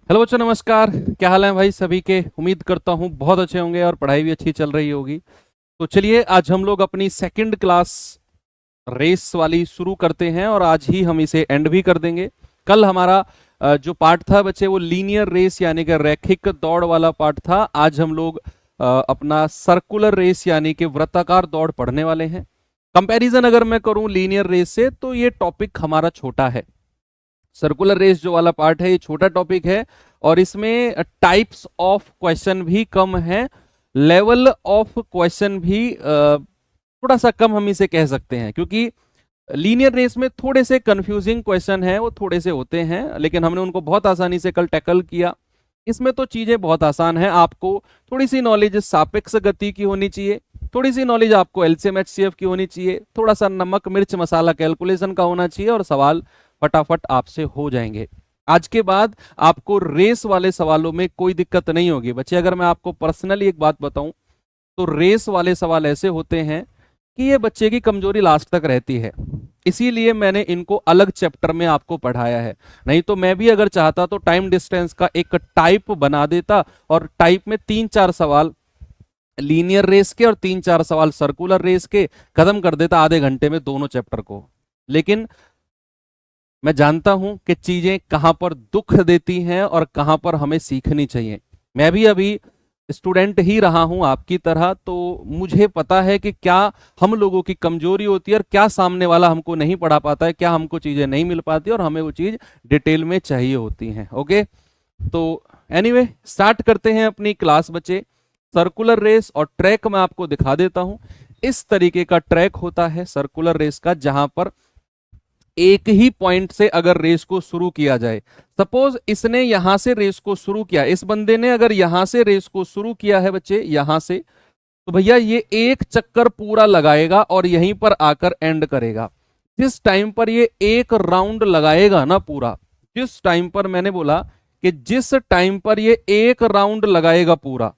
Hello बच्चों, नमस्कार। क्या हाल है भाई सभी के? उम्मीद करता हूँ बहुत अच्छे होंगे और पढ़ाई भी अच्छी चल रही होगी। तो चलिए, आज हम लोग अपनी सेकंड क्लास रेस वाली शुरू करते हैं और आज ही हम इसे एंड भी कर देंगे। कल हमारा जो पार्ट था बच्चे, वो लीनियर रेस यानी कि रैखिक दौड़ वाला पार्ट था। आज हम लोग अपना सर्कुलर रेस यानी कि वृत्ताकार दौड़ पढ़ने वाले हैं। कंपैरिजन अगर मैं करूं लीनियर रेस से, तो ये टॉपिक हमारा छोटा है। सर्कुलर रेस जो वाला पार्ट है ये छोटा टॉपिक है और इसमें टाइप्स ऑफ क्वेश्चन भी कम है। लेवल ऑफ क्वेश्चन भी थोड़ा सा कम हम इसे कह सकते हैं, क्योंकि लीनियर रेस में थोड़े से कंफ्यूजिंग क्वेश्चन हैं, वो थोड़े से होते हैं, लेकिन हमने उनको बहुत आसानी से कल टैकल किया। इसमें तो चीजें बहुत आसान है। आपको थोड़ी सी नॉलेज सापेक्ष गति की होनी चाहिए, थोड़ी सी नॉलेज आपको एलसीएम एचसीएफ की होनी चाहिए, थोड़ा सा नमक मिर्च मसाला कैलकुलेशन का होना चाहिए और सवाल फटाफट आपसे हो जाएंगे। आज के बाद आपको रेस वाले सवालों में कोई दिक्कत नहीं होगी बच्चे। अगर मैं आपको पर्सनली एक बात बताऊं, तो रेस वाले सवाल ऐसे होते हैं कि ये बच्चे की कमजोरी लास्ट तक रहती है। इसीलिए मैंने इनको अलग चैप्टर में आपको पढ़ाया है। नहीं तो मैं भी अगर चाहता तो टाइम डिस्टेंस का एक टाइप बना देता और टाइप में 3-4 सवाल लीनियर रेस के और 3-4 सवाल सर्कुलर रेस के खत्म कर देता आधे घंटे में दोनों चैप्टर को। लेकिन मैं जानता हूं कि चीजें कहां पर दुख देती हैं और कहां पर हमें सीखनी चाहिए। मैं भी अभी स्टूडेंट ही रहा हूं आपकी तरह, तो मुझे पता है कि क्या हम लोगों की कमजोरी होती है और क्या सामने वाला हमको नहीं पढ़ा पाता है, क्या हमको चीजें नहीं मिल पाती और हमें वो चीज डिटेल में चाहिए होती हैं। ओके, तो एनीवे स्टार्ट करते हैं अपनी क्लास बच्चे। सर्कुलर रेस और ट्रैक मैं आपको दिखा देता हूं। इस तरीके का ट्रैक होता है सर्कुलर रेस का, जहां पर एक ही पॉइंट से अगर रेस को शुरू किया जाए। सपोज इसने यहां से रेस को शुरू किया, इस बंदे ने अगर यहां से रेस को शुरू किया है बच्चे, यहां से, तो भैया ये एक चक्कर पूरा लगाएगा और यहीं पर आकर एंड करेगा। जिस टाइम पर ये एक राउंड लगाएगा ना पूरा, जिस टाइम पर मैंने बोला कि जिस टाइम पर ये एक राउंड लगाएगा पूरा,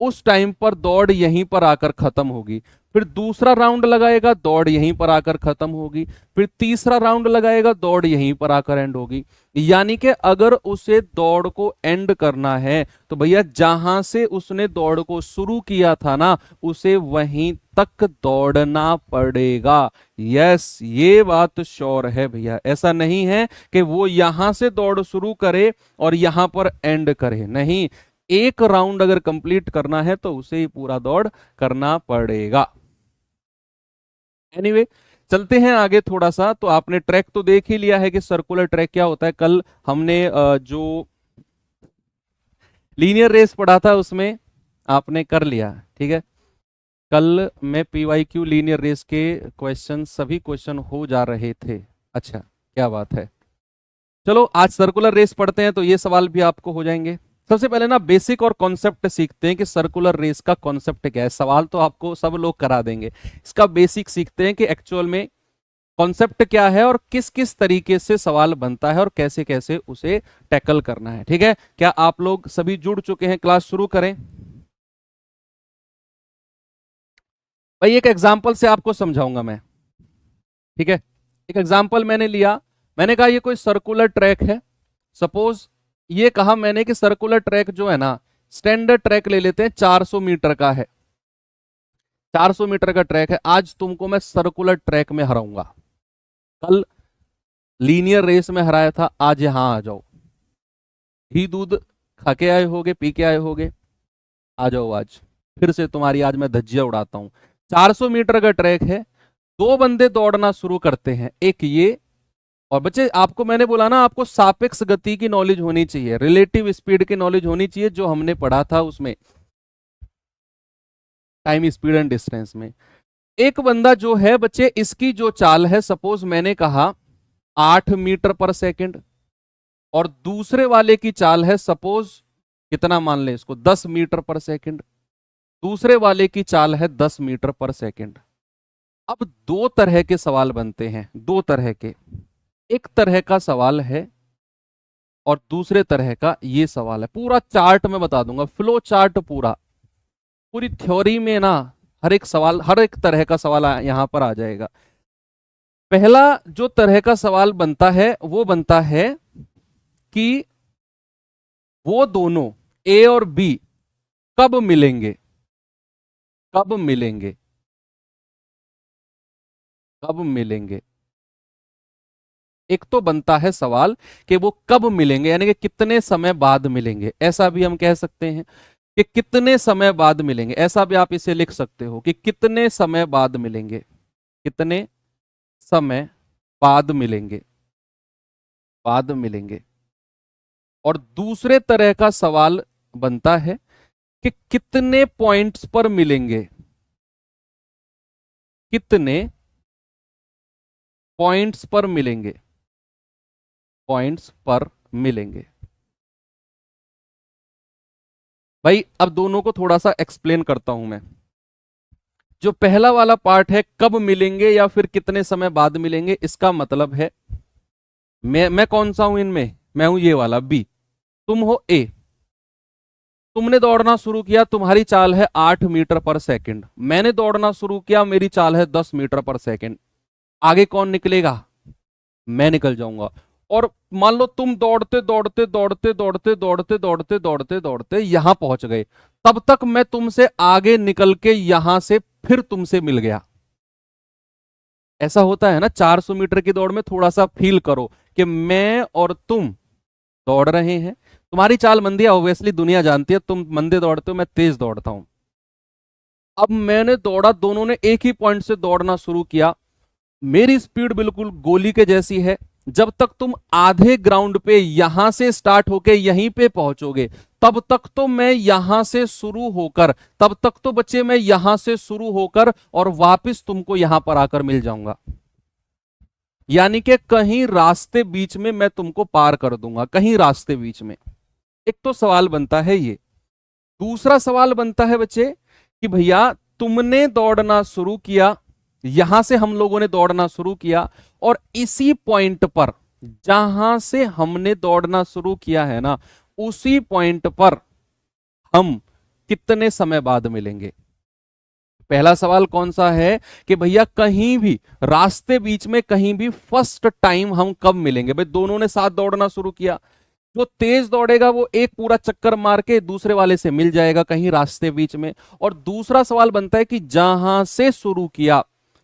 उस टाइम पर दौड़ यहीं पर आकर खत्म होगी। फिर दूसरा राउंड लगाएगा, दौड़ यहीं पर आकर खत्म होगी। फिर तीसरा राउंड लगाएगा, दौड़ यहीं पर आकर एंड होगी। यानी कि अगर उसे दौड़ को एंड करना है तो भैया जहां से उसने दौड़ को शुरू किया था ना, उसे वहीं तक दौड़ना पड़ेगा। यस, ये बात श्योर है भैया। ऐसा नहीं है कि वो यहां से दौड़ शुरू करे और यहां पर एंड करे, नहीं। एक राउंड अगर कंप्लीट करना है तो उसे ही पूरा दौड़ करना पड़ेगा। एनीवे चलते हैं आगे थोड़ा सा। तो आपने ट्रैक तो देख ही लिया है कि सर्कुलर ट्रैक क्या होता है। कल हमने जो लीनियर रेस पढ़ा था उसमें आपने कर लिया, ठीक है। कल में पीवाईक्यू लीनियर रेस के क्वेश्चन, सभी क्वेश्चन हो जा रहे थे। अच्छा, क्या बात है। चलो आज सर्कुलर रेस पढ़ते हैं तो ये सवाल भी आपको हो जाएंगे। सबसे पहले ना बेसिक और कॉन्सेप्ट सीखते हैं कि सर्कुलर रेस का कॉन्सेप्ट क्या है। सवाल तो आपको सब लोग करा देंगे, इसका बेसिक सीखते हैं कि एक्चुअल में कॉन्सेप्ट क्या है और किस किस तरीके से सवाल बनता है और कैसे कैसे उसे टैकल करना है। ठीक है, क्या आप लोग सभी जुड़ चुके हैं? क्लास शुरू करें भाई। एक एग्जाम्पल से आपको समझाऊंगा मैं, ठीक है। एक एग्जाम्पल मैंने लिया, मैंने कहा ये कोई सर्कुलर ट्रैक है। सपोज ये कहा मैंने कि सर्कुलर ट्रैक जो है ना, स्टैंडर्ड ट्रैक ले लेते हैं, 400 मीटर का है। 400 मीटर का ट्रैक है। आज तुमको मैं सर्कुलर ट्रैक में हराऊंगा। कल लीनियर रेस में हराया था, आज यहां आ जाओ। घी दूध खा के आए होगे, पी के आए होगे, आ जाओ आज फिर से तुम्हारी आज मैं धज्जियां उड़ाता हूं। 400 मीटर का ट्रैक है, दो बंदे दौड़ना शुरू करते हैं, एक ये और बच्चे आपको मैंने बोला ना, आपको सापेक्ष गति की नॉलेज होनी चाहिए, रिलेटिव स्पीड की नॉलेज होनी चाहिए, जो हमने पढ़ा था उसमें टाइम स्पीड एंड डिस्टेंस में। एक बंदा जो है बच्चे, इसकी जो चाल है, सपोज मैंने कहा 8 मीटर पर सेकंड, और दूसरे वाले की चाल है सपोज कितना मान ले इसको, 10 मीटर पर सेकंड। दूसरे वाले की चाल है 10 मीटर पर सेकंड। अब दो तरह के सवाल बनते हैं, दो तरह के। एक तरह का सवाल है और दूसरे तरह का ये सवाल है। पूरा चार्ट मैं बता दूंगा, फ्लो चार्ट पूरा, पूरी थ्योरी में ना हर एक सवाल, हर एक तरह का सवाल यहां पर आ जाएगा। पहला जो तरह का सवाल बनता है वो बनता है कि वो दोनों ए और बी कब मिलेंगे? कब मिलेंगे? कब मिलेंगे? एक तो बनता है सवाल कि वो कब मिलेंगे, यानी कि कितने समय बाद मिलेंगे, ऐसा भी हम कह सकते हैं कि कितने समय बाद मिलेंगे, ऐसा भी आप इसे लिख सकते हो कि कितने समय बाद मिलेंगे, कितने समय बाद मिलेंगे, बाद मिलेंगे। और दूसरे तरह का सवाल बनता है कि कितने पॉइंट्स पर मिलेंगे, कितने पॉइंट्स पर मिलेंगे, पॉइंट्स पर मिलेंगे। भाई अब दोनों को थोड़ा सा एक्सप्लेन करता हूं मैं। जो पहला वाला पार्ट है कब मिलेंगे या फिर कितने समय बाद मिलेंगे, इसका मतलब है मैं कौन सा हूं इनमें, मैं हूं ये वाला बी, तुम हो ए। तुमने दौड़ना शुरू किया, तुम्हारी चाल है 8 मीटर पर सेकंड, मैंने दौड़ना शुरू किया, मेरी चाल है 10 मीटर पर सेकंड। आगे कौन निकलेगा? मैं निकल जाऊंगा। और मान लो तुम दौड़ते दौड़ते दौड़ते दौड़ते दौड़ते दौड़ते दौड़ते दौड़ते यहां पहुंच गए, तब तक मैं तुमसे आगे निकल के यहां से फिर तुमसे मिल गया। ऐसा होता है ना 400 मीटर की दौड़ में, थोड़ा सा फील करो कि मैं और तुम दौड़ रहे हैं। तुम्हारी चाल मंदी है, ऑब्वियसली दुनिया जानती है, तुम मंदे दौड़ते हो, मैं तेज दौड़ता हूं। अब मैंने दौड़ा, दोनों ने एक ही पॉइंट से दौड़ना शुरू किया। मेरी स्पीड बिल्कुल गोली के जैसी है। जब तक तुम आधे ग्राउंड पे यहां से स्टार्ट होके यहीं पे पहुंचोगे, तब तक तो मैं यहां से शुरू होकर, तब तक तो बच्चे मैं यहां से शुरू होकर और वापस तुमको यहां पर आकर मिल जाऊंगा। यानी कि कहीं रास्ते बीच में मैं तुमको पार कर दूंगा, कहीं रास्ते बीच में। एक तो सवाल बनता है ये। दूसरा सवाल बनता है बच्चे कि भैया तुमने दौड़ना शुरू किया, यहां से हम लोगों ने दौड़ना शुरू किया, और इसी पॉइंट पर जहां से हमने दौड़ना शुरू किया है ना, उसी पॉइंट पर हम कितने समय बाद मिलेंगे? पहला सवाल कौन सा है कि भैया कहीं भी रास्ते बीच में कहीं भी फर्स्ट टाइम हम कब मिलेंगे? भाई दोनों ने साथ दौड़ना शुरू किया, जो तेज दौड़ेगा वो एक पूरा चक्कर मार के दूसरे वाले से मिल जाएगा कहीं रास्ते बीच में। और दूसरा सवाल बनता है कि जहां से शुरू किया,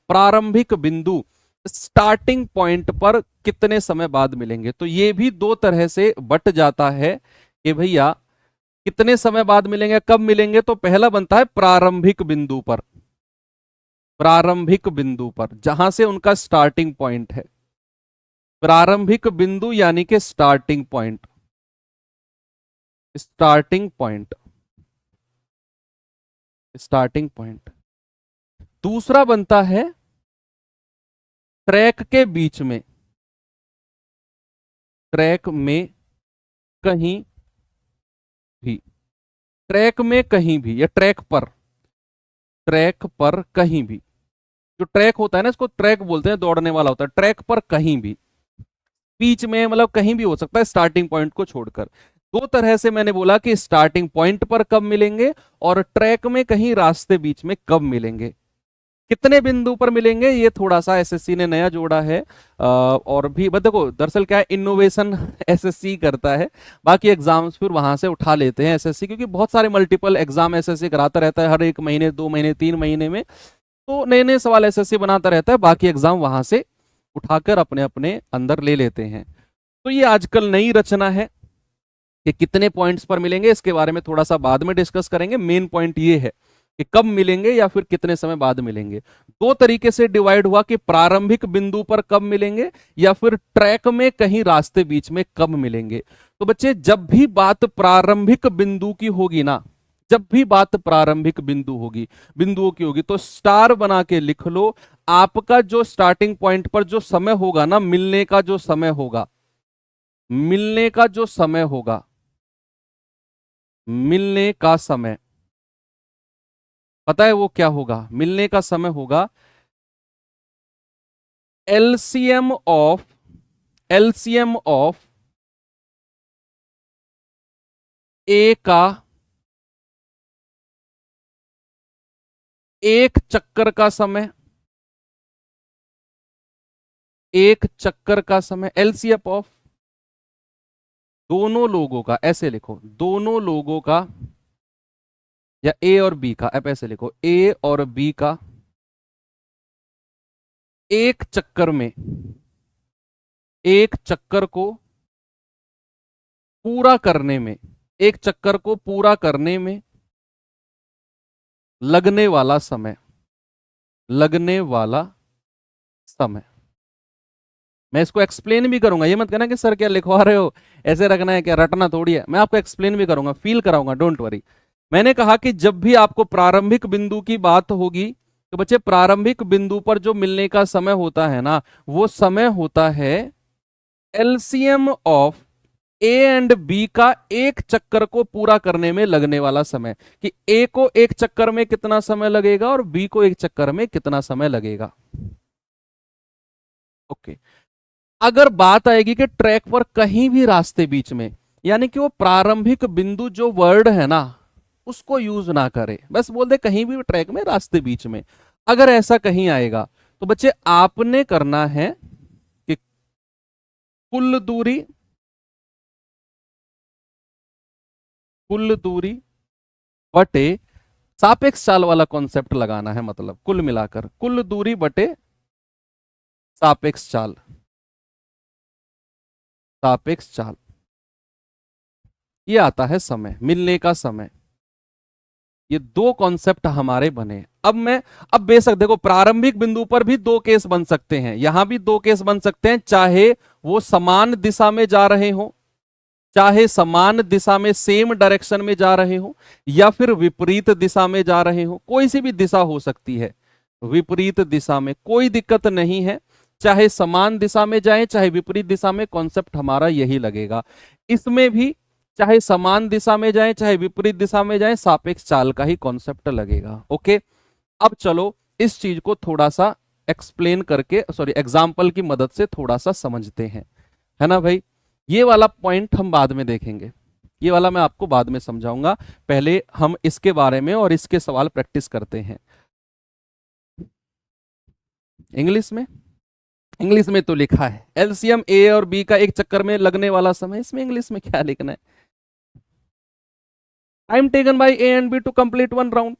प्रारंभिक बिंदु, स्टार्टिंग पॉइंट पर कितने समय बाद मिलेंगे। तो ये भी दो तरह से बट जाता है कि भैया कितने समय बाद मिलेंगे, कब मिलेंगे। तो पहला बनता है प्रारंभिक बिंदु पर, प्रारंभिक बिंदु पर जहां से उनका स्टार्टिंग पॉइंट है, प्रारंभिक बिंदु यानी कि starting point, starting point, starting point. दूसरा बनता है ट्रैक के बीच में, ट्रैक में कहीं भी, ट्रैक में कहीं भी या ट्रैक पर, ट्रैक पर कहीं भी। जो ट्रैक होता है ना, इसको ट्रैक बोलते हैं, दौड़ने वाला होता है, ट्रैक पर कहीं भी, बीच में मतलब कहीं भी हो सकता है स्टार्टिंग पॉइंट को छोड़कर। दो तरह से मैंने बोला कि स्टार्टिंग पॉइंट पर कब मिलेंगे और ट्रैक में कहीं रास्ते बीच में कब मिलेंगे। कितने बिंदु पर मिलेंगे ये थोड़ा सा एसएससी ने नया जोड़ा है। और भी बस देखो, दरअसल क्या है, इनोवेशन एसएससी करता है, बाकी एग्जाम्स फिर वहां से उठा लेते हैं एसएससी, क्योंकि बहुत सारे मल्टीपल एग्जाम एसएससी कराता रहता है हर एक महीने, 2 महीने, 3 महीने में। तो नए नए सवाल एसएससी बनाता रहता है, बाकी एग्जाम वहां से उठाकर अपने अपने अंदर ले लेते हैं। तो ये आजकल नई रचना है कि कितने पॉइंट्स पर मिलेंगे, इसके बारे में थोड़ा सा बाद में डिस्कस करेंगे। मेन पॉइंट ये है कि कब मिलेंगे या फिर कितने समय बाद मिलेंगे। दो तरीके से डिवाइड हुआ कि प्रारंभिक बिंदु पर कब मिलेंगे या फिर ट्रैक में कहीं रास्ते बीच में कब मिलेंगे। तो बच्चे जब भी बात प्रारंभिक बिंदु की होगी ना, जब भी बात प्रारंभिक बिंदु होगी, बिंदुओं की होगी, तो स्टार बना के लिख लो। आपका जो स्टार्टिंग पॉइंट पर जो समय होगा ना, मिलने का जो समय होगा, मिलने का जो समय होगा, मिलने का समय, पता है वो क्या होगा? मिलने का समय होगा एलसीएम ऑफ, एलसीएम ऑफ ए का एक चक्कर का समय, एक चक्कर का समय, एलसीएम ऑफ दोनों लोगों का, ऐसे लिखो, दोनों लोगों का, या ए और बी का, आप ऐसे लिखो, ए और बी का एक चक्कर में, एक चक्कर को पूरा करने में, एक चक्कर को पूरा करने में लगने वाला समय, लगने वाला समय। मैं इसको एक्सप्लेन भी करूंगा, ये मत कहना कि सर क्या लिखवा रहे हो, ऐसे रखना है क्या, रटना थोड़ी है। मैं आपको एक्सप्लेन भी करूंगा, फील कराऊंगा, डोंट वरी। मैंने कहा कि जब भी आपको प्रारंभिक बिंदु की बात होगी तो बच्चे प्रारंभिक बिंदु पर जो मिलने का समय होता है ना, वो समय होता है LCM of A and B का एक चक्कर को पूरा करने में लगने वाला समय, कि ए को एक चक्कर में कितना समय लगेगा और बी को एक चक्कर में कितना समय लगेगा। ओके। अगर बात आएगी कि ट्रैक पर कहीं भी रास्ते बीच में, यानी कि वो प्रारंभिक बिंदु जो वर्ड है ना उसको यूज ना करे, बस बोल दे कहीं भी ट्रैक में रास्ते बीच में, अगर ऐसा कहीं आएगा तो बच्चे आपने करना है कि कुल दूरी, कुल दूरी बटे सापेक्ष चाल वाला कॉन्सेप्ट लगाना है, मतलब कुल मिलाकर कुल दूरी बटे सापेक्ष चाल, सापेक्ष चाल, ये आता है समय, मिलने का समय। ये दो कॉन्सेप्ट हमारे बने। अब बेशक देखो प्रारंभिक बिंदु पर भी दो केस बन सकते हैं, यहां भी दो केस बन सकते हैं, चाहे वो समान दिशा में जा रहे हो, चाहे समान दिशा में सेम डायरेक्शन में जा रहे हो, या फिर विपरीत दिशा में जा रहे हो, कोई सी भी दिशा हो सकती है। विपरीत दिशा में कोई दिक्कत नहीं है, चाहे समान दिशा में जाए चाहे विपरीत दिशा में, कॉन्सेप्ट हमारा यही लगेगा। इसमें भी चाहे समान दिशा में जाए चाहे विपरीत दिशा में जाए, सापेक्ष चाल का ही कॉन्सेप्ट लगेगा। ओके, अब चलो इस चीज को थोड़ा सा एक्सप्लेन करके, सॉरी एग्जाम्पल की मदद से थोड़ा सा समझते हैं, है ना भाई। ये वाला पॉइंट हम बाद में देखेंगे, ये वाला मैं आपको बाद में समझाऊंगा, पहले हम इसके बारे में और इसके सवाल प्रैक्टिस करते हैं। इंग्लिश में, इंग्लिश में तो लिखा है एलसीएम ए और बी का एक चक्कर में लगने वाला समय, इसमें इंग्लिश में क्या लिखना है, time taken by A and B to complete one round,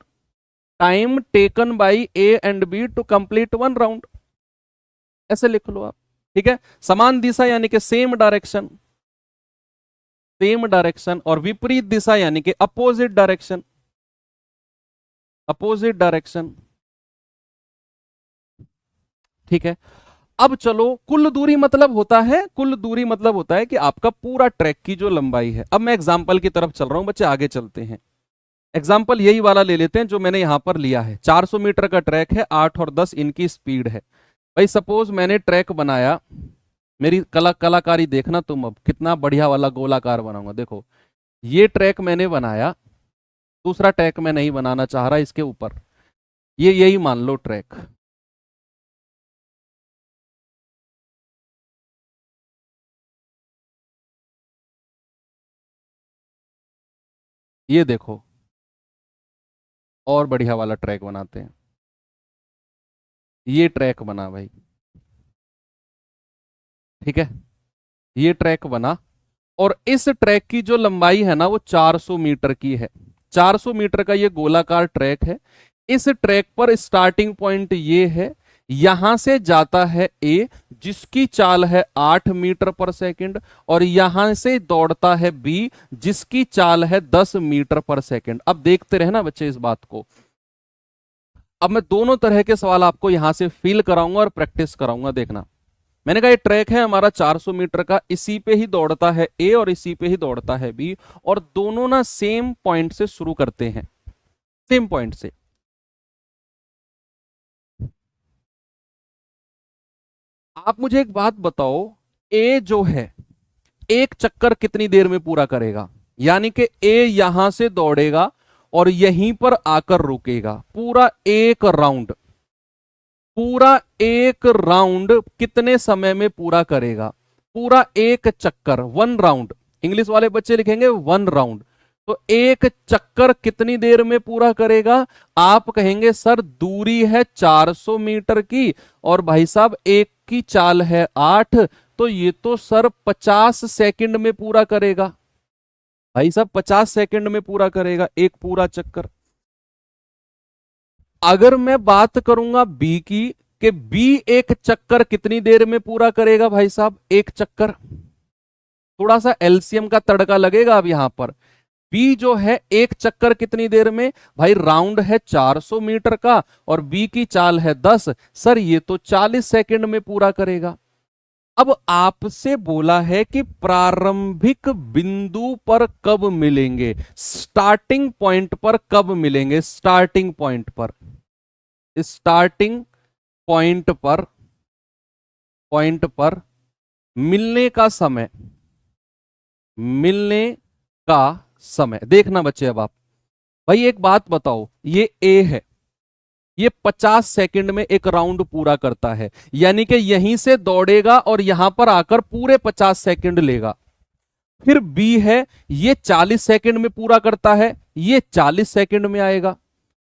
time taken by A and B to complete one round, ऐसे लिख लो आप, ठीक है। समान दिशा यानी कि सेम डायरेक्शन, सेम डायरेक्शन, और विपरीत दिशा यानी कि अपोजिट डायरेक्शन, अपोजिट डायरेक्शन, ठीक है। अब चलो कुल दूरी मतलब होता है, कुल दूरी मतलब होता है कि आपका पूरा ट्रैक की जो लंबाई है। अब मैं एग्जाम्पल की तरफ चल रहा हूं बच्चे, आगे चलते हैं। एग्जाम्पल यही वाला ले लेते हैं जो मैंने यहां पर लिया है। 400 मीटर का ट्रैक है, 8 और 10 इनकी स्पीड है। भाई सपोज मैंने ट्रैक बनाया, मेरी कलाकारी देखना तुम, अब कितना बढ़िया वाला गोलाकार बनाऊंगा। देखो ये ट्रैक मैंने बनाया, दूसरा ट्रैक मैं नहीं बनाना चाह रहा इसके ऊपर, ये यही मान लो ट्रैक, ये देखो और बढ़िया वाला ट्रैक बनाते हैं। ये ट्रैक बना भाई, ठीक है, ये ट्रैक बना, और इस ट्रैक की जो लंबाई है ना वो 400 मीटर की है। 400 मीटर का ये गोलाकार ट्रैक है। इस ट्रैक पर स्टार्टिंग पॉइंट ये है, यहां से जाता है ए जिसकी चाल है 8 मीटर पर सेकंड, और यहां से दौड़ता है बी जिसकी चाल है 10 मीटर पर सेकंड। अब देखते रहे ना बच्चे इस बात को। अब मैं दोनों तरह के सवाल आपको यहां से फील कराऊंगा और प्रैक्टिस कराऊंगा, देखना। मैंने कहा ये ट्रैक है हमारा 400 मीटर का, इसी पे ही दौड़ता है ए और इसी पे ही दौड़ता है बी, और दोनों ना सेम पॉइंट से शुरू करते हैं, सेम पॉइंट से। आप मुझे एक बात बताओ, ए जो है एक चक्कर कितनी देर में पूरा करेगा, यानी कि ए यहां से दौड़ेगा और यहीं पर आकर रुकेगा, पूरा एक राउंड, पूरा एक राउंड कितने समय में पूरा करेगा, पूरा एक चक्कर, वन राउंड, इंग्लिश वाले बच्चे लिखेंगे वन राउंड। तो एक चक्कर कितनी देर में पूरा करेगा, आप कहेंगे सर दूरी है 400 मीटर की और भाई साहब एक की चाल है 8, तो ये तो सर 50 सेकंड में पूरा करेगा। भाई साहब 50 सेकंड में पूरा करेगा एक पूरा चक्कर। अगर मैं बात करूंगा बी की, कि बी एक चक्कर कितनी देर में पूरा करेगा भाई साहब, एक चक्कर। थोड़ा सा एलसीएम का तड़का लगेगा अब यहां पर। बी जो है एक चक्कर कितनी देर में, भाई राउंड है 400 मीटर का और बी की चाल है 10, सर ये तो 40 सेकंड में पूरा करेगा। अब आपसे बोला है कि प्रारंभिक बिंदु पर कब मिलेंगे, स्टार्टिंग पॉइंट पर कब मिलेंगे, स्टार्टिंग पॉइंट पर, स्टार्टिंग पॉइंट पर मिलने का समय, मिलने का समय। देखना बच्चे अब आप, भाई एक बात बताओ, ये ए है, ये 50 सेकंड में एक राउंड पूरा करता है, यानी कि यहीं से दौड़ेगा और यहां पर आकर पूरे 50 सेकंड लेगा। फिर बी है, ये 40 सेकंड में पूरा करता है, ये 40 सेकंड में आएगा।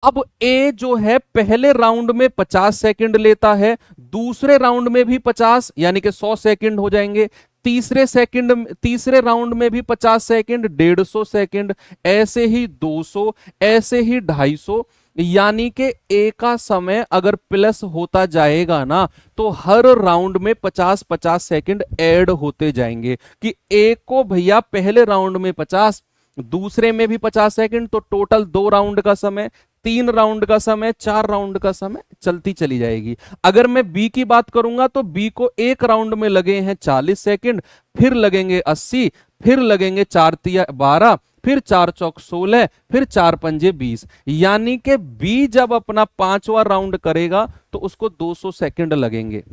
अब ए जो है पहले राउंड में 50 सेकंड लेता है, दूसरे राउंड में भी 50, यानी कि 100 सेकंड हो जाएंगे, तीसरे राउंड में भी 50 सेकंड, 150 सेकंड, ऐसे ही 200, ऐसे ही 250, यानी कि ए का समय अगर प्लस होता जाएगा ना तो हर राउंड में 50-50 सेकंड ऐड होते जाएंगे, कि ए को भैया पहले राउंड में 50, दूसरे में भी 50 सेकंड, तो टोटल 2 राउंड का समय, 3 राउंड का समय, 4 राउंड का समय चलती चली जाएगी। अगर मैं बी की बात करूंगा तो बी को एक राउंड में लगे हैं 40 सेकंड, फिर लगेंगे 80, फिर लगेंगे 4 तिया 12, फिर 4 चौक 16, फिर 4 पंजे 20, यानी कि बी जब अपना 5वां राउंड करेगा तो उसको 200 सेकंड लगेंगे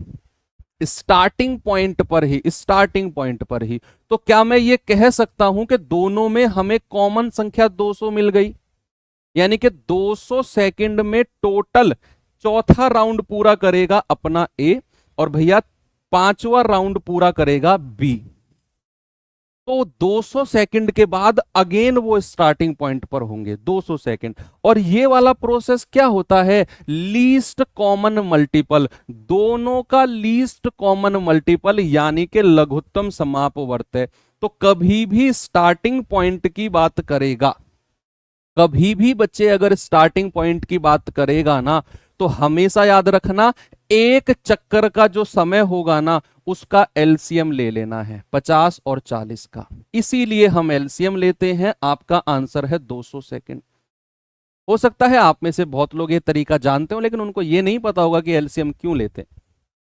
स्टार्टिंग पॉइंट पर ही, स्टार्टिंग पॉइंट पर ही। तो क्या मैं ये कह सकता हूं कि दोनों में हमें कॉमन संख्या 200 मिल गई, यानी कि 200 सेकंड में टोटल चौथा राउंड पूरा करेगा अपना ए और भैया 5वां राउंड पूरा करेगा बी। तो 200 सेकंड के बाद अगेन वो स्टार्टिंग पॉइंट पर होंगे 200 सेकंड। और ये वाला प्रोसेस क्या होता है, लीस्ट कॉमन मल्टीपल, दोनों का लीस्ट कॉमन मल्टीपल यानी कि लघुत्तम समापवर्त। तो कभी भी स्टार्टिंग पॉइंट की बात करेगा, कभी भी बच्चे अगर स्टार्टिंग पॉइंट की बात करेगा ना तो हमेशा याद रखना एक चक्कर का जो समय होगा ना उसका एलसीएम ले लेना है 50 और 40 का, इसीलिए हम एलसीएम लेते हैं। आपका आंसर है 200 सेकंड। हो सकता है आप में से बहुत लोग ये तरीका जानते हो लेकिन उनको ये नहीं पता होगा कि एलसीएम क्यों लेते हैं।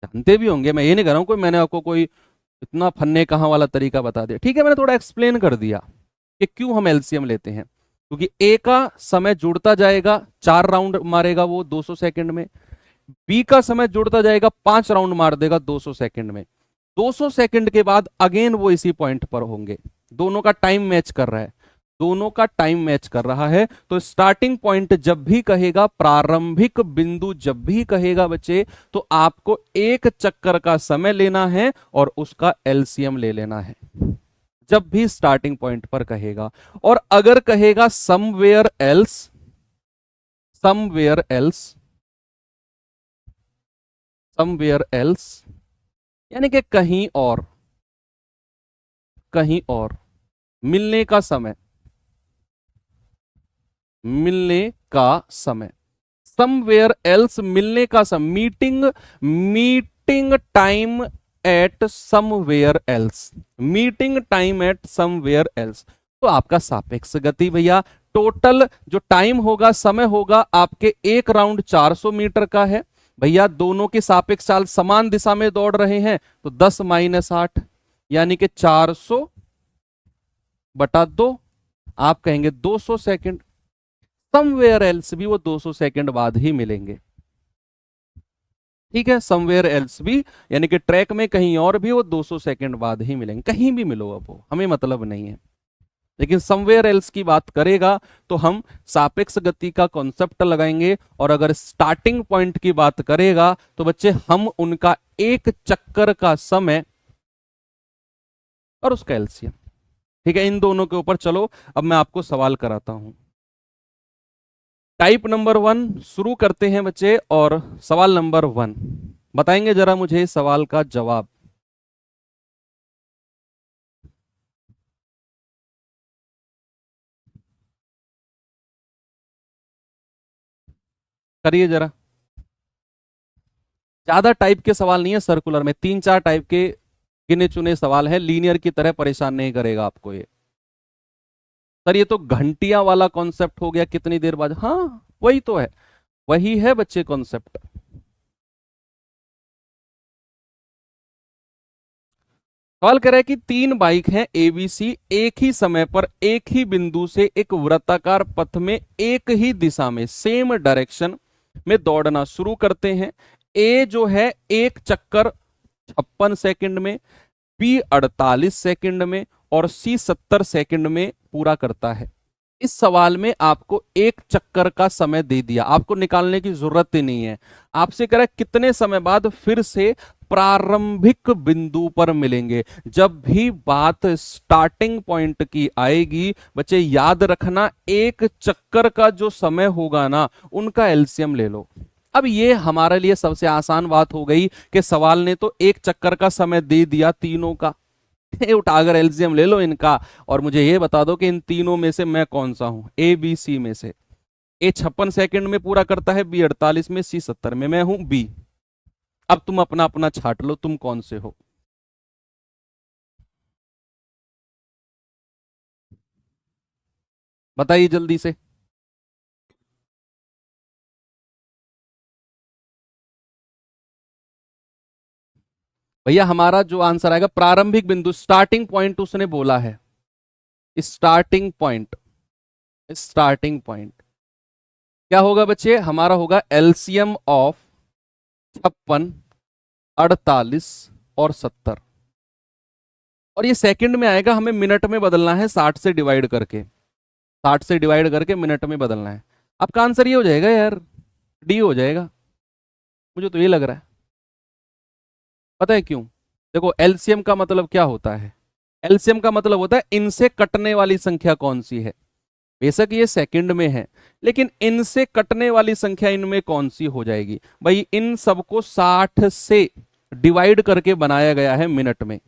जानते भी होंगे, मैं ये नहीं कर रहा हूं कोई मैंने आपको कोई इतना फन्ने कहां वाला तरीका बता दिया, ठीक है, मैंने थोड़ा एक्सप्लेन कर दिया कि क्यों हम एलसीएम लेते हैं। क्योंकि ए का समय जुड़ता जाएगा, 4 राउंड मारेगा वो 200 सेकंड में, बी का समय जुड़ता जाएगा 5 राउंड मार देगा 200 सेकंड में। 200 सेकंड के बाद अगेन वो इसी पॉइंट पर होंगे, दोनों का टाइम मैच कर रहा है, दोनों का टाइम मैच कर रहा है। तो स्टार्टिंग पॉइंट जब भी कहेगा, प्रारंभिक बिंदु जब भी कहेगा बच्चे, तो आपको एक चक्कर का समय लेना है और उसका एलसीएम ले लेना है जब भी स्टार्टिंग पॉइंट पर कहेगा। और अगर कहेगा somewhere else, somewhere else, somewhere else यानी कि कहीं और, कहीं और मिलने का समय, मिलने का समय, समवेयर एल्स मिलने का समय, meeting, meeting time eight somewhere else, meeting time eight somewhere else. तो आपका सापेक्ष गति भैया, टोटल जो टाइम होगा, समय होगा आपके एक राउंड 400 मीटर का है भैया, दोनों की सापेक्ष चाल समान दिशा में दौड़ रहे हैं तो 10 - 8 यानी कि 400/2, आप कहेंगे 200 सेकंड। समवेयर एल्स भी वो 200 सेकंड बाद ही मिलेंगे, ठीक है, समवेयर एल्स भी यानी कि ट्रैक में कहीं और भी वो 200 सेकंड बाद ही मिलेंगे, कहीं भी मिलो अब वो हमें मतलब नहीं है। लेकिन समवेयर एल्स की बात करेगा तो हम सापेक्ष गति का कॉन्सेप्ट लगाएंगे, और अगर स्टार्टिंग पॉइंट की बात करेगा तो बच्चे हम उनका एक चक्कर का समय और उसका एलसीएम, ठीक है, इन दोनों के ऊपर। चलो अब मैं आपको सवाल कराता हूं। टाइप नंबर 1 शुरू करते हैं बच्चे, और सवाल नंबर 1 बताएंगे जरा मुझे सवाल का जवाब। करिए जरा। ज्यादा टाइप के सवाल नहीं है सर्कुलर में, 3-4 टाइप के गिने चुने सवाल है, लीनियर की तरह परेशान नहीं करेगा आपको ये। सर ये तो घंटिया वाला कॉन्सेप्ट हो गया, कितनी देर बाद, हाँ वही तो है, वही है बच्चे कॉन्सेप्ट। सवाल कह रहा है कि 3 बाइक हैं एबीसी, एक ही समय पर एक ही बिंदु से एक वृत्ताकार पथ में एक ही दिशा में सेम डायरेक्शन में दौड़ना शुरू करते हैं। ए जो है एक चक्कर 56 सेकंड में, बी 48 सेकंड में और सी 70 सेकंड में पूरा करता है। इस सवाल में आपको एक चक्कर का समय दे दिया, आपको निकालने की जरूरत ही नहीं है। आपसे कह रहा है कितने समय बाद फिर से प्रारंभिक बिंदु पर मिलेंगे। जब भी बात स्टार्टिंग पॉइंट की आएगी बच्चे याद रखना, एक चक्कर का जो समय होगा ना उनका एलसीएम ले लो। अब ये हमारे लिए सबसे आसान बात हो गई कि सवाल ने तो एक चक्कर का समय दे दिया तीनों का, उठाकर एलसीएम ले लो इनका और मुझे ये बता दो कि इन तीनों में से मैं कौन सा हूं, ए बी सी में से। ए 56 सेकंड में पूरा करता है, बी 48 में, सी 70 में, मैं हूं बी। अब तुम अपना अपना छाट लो, तुम कौन से हो। बताइए जल्दी से। भैया हमारा जो आंसर आएगा प्रारंभिक बिंदु, स्टार्टिंग पॉइंट उसने बोला है, स्टार्टिंग पॉइंट, स्टार्टिंग पॉइंट क्या होगा बच्चे, हमारा होगा एलसीएम ऑफ 56, 48 और 70। और ये सेकंड में आएगा, हमें मिनट में बदलना है, 60 से डिवाइड करके, 60 से डिवाइड करके मिनट में बदलना है। आपका आंसर ये हो जाएगा यार, डी हो जाएगा, मुझे तो ये लग रहा है। पता है क्यों? देखो एलसीएम का मतलब क्या होता है, एलसीएम का मतलब होता है इनसे कटने वाली संख्या कौन सी है। बेशक ये सेकंड में है लेकिन इनसे कटने वाली संख्या इनमें कौन सी हो जाएगी। भाई इन सबको 60 से डिवाइड करके बनाया गया है मिनट में,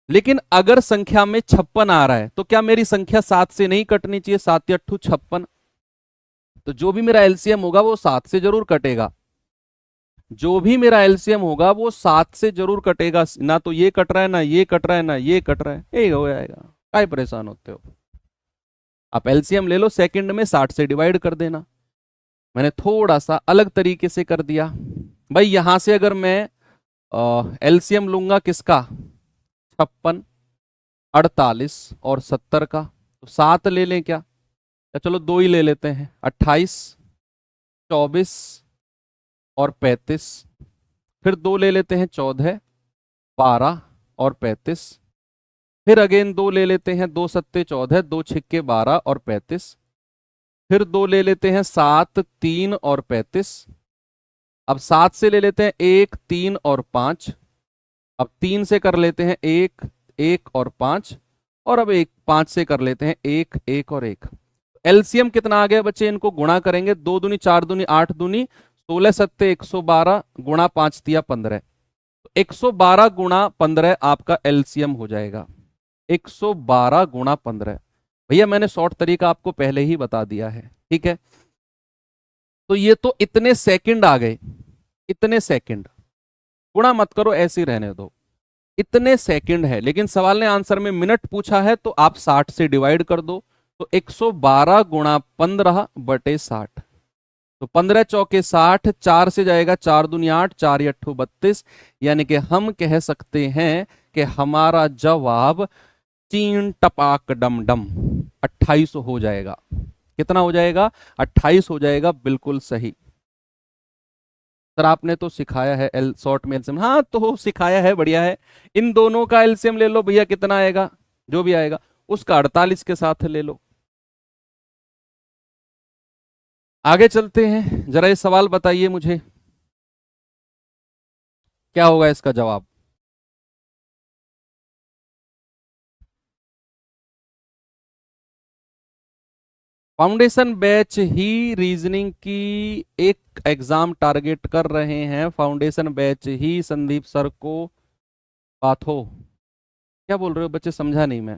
लेकिन अगर संख्या में 56 आ रहा है तो क्या मेरी संख्या 7 से नहीं कटनी चाहिए, 7 या 8 56। तो जो भी मेरा एलसीएम होगा वो 7 से जरूर कटेगा, जो भी मेरा एलसीएम होगा वो 7 से जरूर कटेगा, ना तो ये कट रहा है, ना ये कट रहा है, ना ये कट रहा है, यही हो जाएगा। काय परेशान होते हो, आप एलसीएम ले लो, सेकंड में 60 से डिवाइड कर देना। मैंने थोड़ा सा अलग तरीके से कर दिया। भाई यहां से अगर मैं एलसीएम लूंगा किसका, 56, 48 और 70 का, तो 7 ले लें क्या, या चलो 2 ही ले लेते हैं, 28, 24 और 35। फिर 2 ले लेते हैं, 14, 12 और 35। फिर अगेन 2 ले लेते हैं, 2 सत्ते 14, 2 छिक्के 12 और 35। फिर 2 ले लेते हैं, 7, 3 और 35। अब 7 से ले लेते हैं 1, 3 और 5। अब 3 से कर लेते हैं 1, 1 और 5। और अब 1, 5 से कर लेते हैं 1, 1 और 1। एलसीएम कितना आ गया बच्चे, इनको गुणा करेंगे, 2 दूनी 4 दूनी 8 दूनी 16 सत्ते 112 गुणा 5 दिया 15। तो 112 गुणा 15 आपका एलसीएम हो जाएगा, 112 गुणा 15। भैया मैंने शॉर्ट तरीका आपको पहले ही बता दिया है, ठीक है। तो ये तो इतने सेकंड आ गए, इतने सेकंड, गुणा मत करो ऐसे ही रहने दो, इतने सेकंड है। लेकिन सवाल ने आंसर में मिनट पूछा है तो आप 60 से डिवाइड कर दो, तो 112 गुणा 15 बटे 60। तो 15 चौके 60, 4 से जाएगा 4 दूनी 8, 4 अट्ठू 32। यानी कि हम कह सकते हैं कि हमारा जवाब 3 टपाक डम डम 28 हो जाएगा। कितना हो जाएगा, 28 हो जाएगा, बिल्कुल सही। सर आपने तो सिखाया है एल शॉर्ट में एलसीएम, हाँ तो सिखाया है, बढ़िया है। इन दोनों का एलसीएम ले लो भैया, कितना आएगा, जो भी आएगा उसका 48 के साथ ले लो। आगे चलते हैं, जरा ये सवाल बताइए मुझे, क्या होगा इसका जवाब। फाउंडेशन बैच ही रीजनिंग की एक एग्जाम टारगेट कर रहे हैं, फाउंडेशन बैच ही संदीप सर को बात हो। क्या बोल रहे हो बच्चे, समझा नहीं मैं।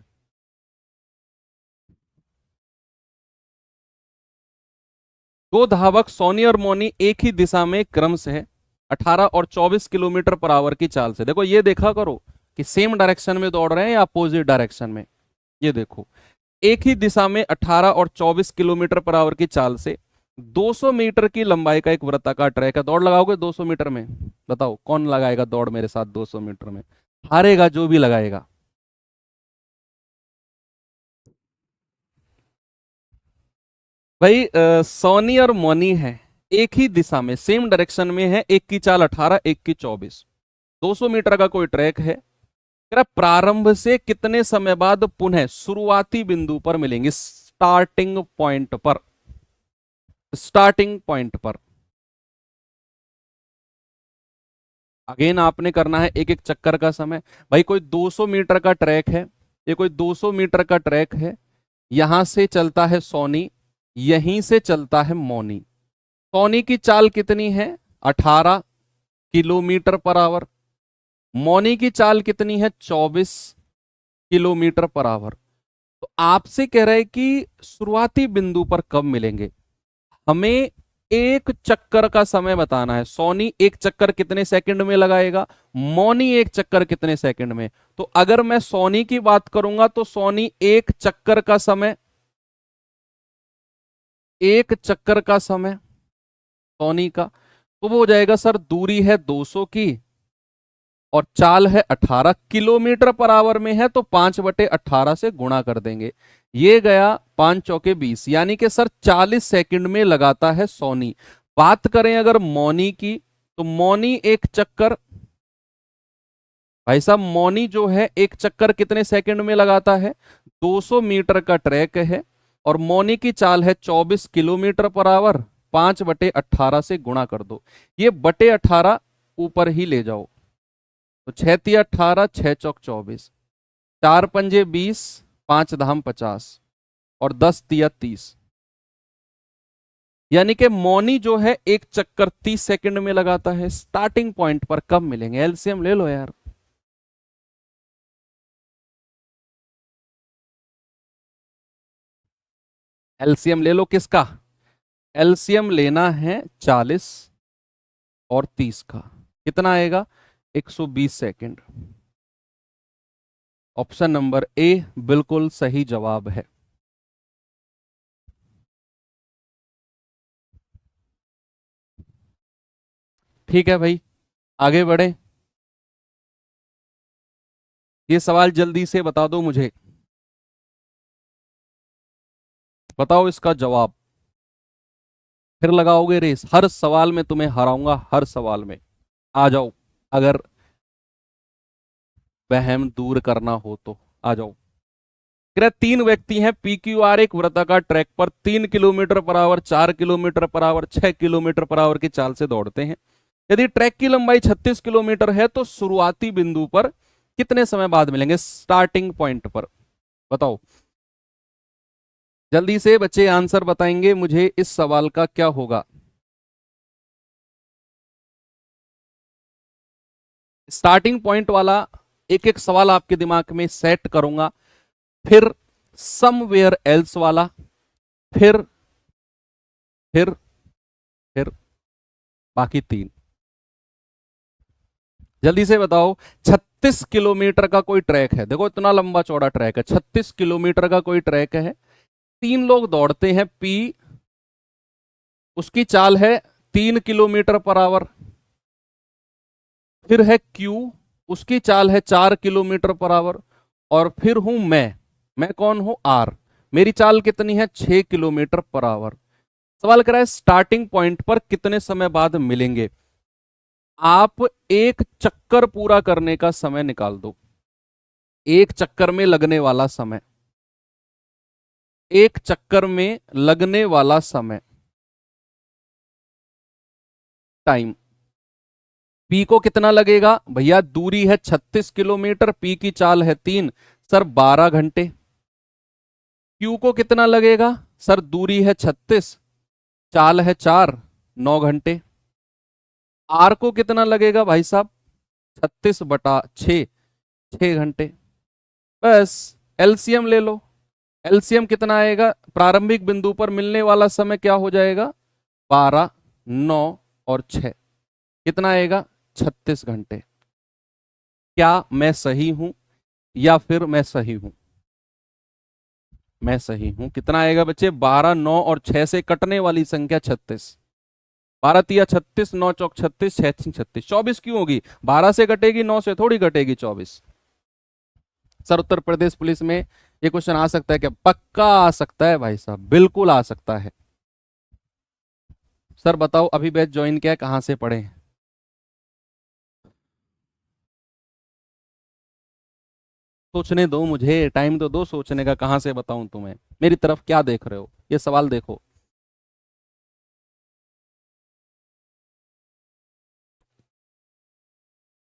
दो धावक सोनी और मोनी एक ही दिशा में क्रम से है 18 और 24 किलोमीटर पर आवर की चाल से। देखो ये देखा करो कि सेम डायरेक्शन में दौड़ रहे हैं या अपोजिट डायरेक्शन में। ये देखो एक ही दिशा में 18 और 24 किलोमीटर पर आवर की चाल से 200 मीटर की लंबाई का एक वृत्ताकार ट्रैक है। दौड़ लगाओगे 200 मीटर में? बताओ कौन लगाएगा दौड़ मेरे साथ 200 मीटर में? हारेगा जो भी लगाएगा। भाई सोनी और मोनी है, एक ही दिशा में सेम डायरेक्शन में है, एक की चाल 18 एक की 24, 200 मीटर का कोई ट्रैक है। कह रहा प्रारंभ से कितने समय बाद पुनः शुरुआती बिंदु पर मिलेंगे, स्टार्टिंग पॉइंट पर। स्टार्टिंग पॉइंट पर अगेन आपने करना है एक एक चक्कर का समय। भाई कोई 200 मीटर का ट्रैक है, ये कोई 200 मीटर का ट्रैक है, यहां से चलता है सोनी, यहीं से चलता है मोनी। सोनी की चाल कितनी है? 18 किलोमीटर पर आवर। मोनी की चाल कितनी है? 24 किलोमीटर पर आवर। तो आपसे कह रहे हैं कि शुरुआती बिंदु पर कब मिलेंगे। हमें एक चक्कर का समय बताना है। सोनी एक चक्कर कितने सेकंड में लगाएगा, मोनी एक चक्कर कितने सेकंड में। तो अगर मैं सोनी की बात करूंगा तो सोनी एक चक्कर का समय, एक चक्कर का समय सोनी का, तो वो हो जाएगा सर, दूरी है 200 की और चाल है 18 किलोमीटर पर आवर में है, तो 5/18 से गुणा कर देंगे। ये गया 5 चौके 20, यानी कि सर 40 सेकंड में लगाता है सोनी। बात करें अगर मोनी की, तो मोनी एक चक्कर, भाई साहब मोनी जो है एक चक्कर कितने सेकंड में लगाता है? 200 मीटर का ट्रैक है और मोनी की चाल है 24 किलोमीटर पर आवर। 5/18 से गुणा कर दो, ये बटे 18 ऊपर ही ले जाओ, तो 6 तिया 18, 6 चौक 24, 4 पंजे 20, 5 धाम 50 और 10 तिया 30। यानी कि मौनी जो है एक चक्कर 30 सेकंड में लगाता है। स्टार्टिंग पॉइंट पर कब मिलेंगे? एलसीएम ले लो यार। एलसीएम ले लो किसका? एलसीएम लेना है 40 और 30 का। कितना आएगा? 120 सेकंड। ऑप्शन नंबर ए बिल्कुल सही जवाब है। ठीक है भाई, आगे बढ़े। ये सवाल जल्दी से बता दो मुझे, बताओ इसका जवाब। फिर लगाओगे रेस? हर सवाल में तुम्हें हराऊंगा, हर सवाल में। आ जाओ, अगर वहम दूर करना हो तो आ जाओ। कह रहा है, तीन व्यक्ति हैं, पी क्यू आर एक वृत्ताकार ट्रैक पर 3 kilometre per hour, 4 kilometre per hour, 6 kilometre per hour की चाल से दौड़ते हैं। यदि ट्रैक की लंबाई 36 किलोमीटर है तो शुरुआती बिंदु पर कितने समय बाद मिलेंगे, स्टार्टिंग पॉइंट पर? बताओ जल्दी से बच्चे, आंसर बताएंगे मुझे इस सवाल का क्या होगा। स्टार्टिंग पॉइंट वाला एक एक सवाल आपके दिमाग में सेट करूंगा, फिर समवेयर एल्स वाला, फिर फिर फिर बाकी तीन। जल्दी से बताओ, 36 किलोमीटर का कोई ट्रैक है, देखो इतना लंबा चौड़ा ट्रैक है, 36 किलोमीटर का कोई ट्रैक है, तीन लोग दौड़ते हैं, पी उसकी चाल है 3 किलोमीटर पर आवर। फिर है क्यू, उसकी चाल है 4 किलोमीटर पर आवर। और फिर हूं मैं कौन हूं? आर, मेरी चाल कितनी है? 6 किलोमीटर पर आवर। सवाल करा है स्टार्टिंग पॉइंट पर कितने समय बाद मिलेंगे। आप एक चक्कर पूरा करने का समय निकाल दो, एक चक्कर में लगने वाला समय, एक चक्कर में लगने वाला समय, टाइम। पी को कितना लगेगा भैया? दूरी है 36 किलोमीटर, पी की चाल है 3, सर 12 घंटे। क्यू को कितना लगेगा? सर दूरी है 36, चाल है 4, 9 घंटे। आर को कितना लगेगा भाई साहब? 36/6, 6 घंटे। बस एलसीएम ले लो। एलसीएम कितना आएगा? प्रारंभिक बिंदु पर मिलने वाला समय क्या हो जाएगा? 12, 9 और 6 कितना आएगा? 36 घंटे। क्या मैं सही हूं या फिर मैं सही हूं? मैं सही हूं। कितना आएगा बच्चे? 12, 9 और 6 से कटने वाली संख्या 36। 12 तिया 36, 9 चौक 36, 6 36, 24 क्यों होगी? 12 से कटेगी, 9 से थोड़ी कटेगी 24। सर उत्तर प्रदेश पुलिस में ये क्वेश्चन आ सकता है क्या? पक्का आ सकता है भाई साहब, बिल्कुल आ सकता है। सर बताओ अभी बैच ज्वाइन किया है, कहां से पढ़े हैं? सोचने दो मुझे, टाइम तो दो सोचने का। कहां से बताऊं तुम्हें? मेरी तरफ क्या देख रहे हो? ये सवाल देखो।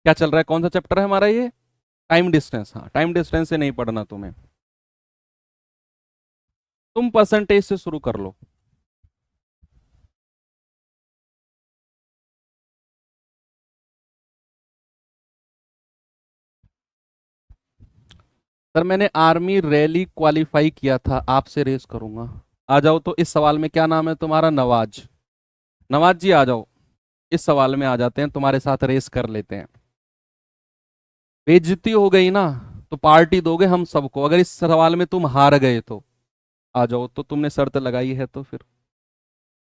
क्या चल रहा है? कौन सा चैप्टर है हमारा ये? Time distance. हाँ, टाइम डिस्टेंस से नहीं पढ़ना तुम्हें। तुम परसेंटेज से शुरू कर लो। सर मैंने आर्मी रैली क्वालिफाई किया था, आपसे रेस करूंगा। आ जाओ तो। इस सवाल में क्या नाम है तुम्हारा? नवाज। नवाज जी आ जाओ, इस सवाल में आ जाते हैं, तुम्हारे साथ रेस कर लेते हैं। बेइज्जती हो गई ना तो पार्टी दोगे हम सबको, अगर इस सवाल में तुम हार गए तो। आ जाओ तो, तुमने शर्त लगाई है तो फिर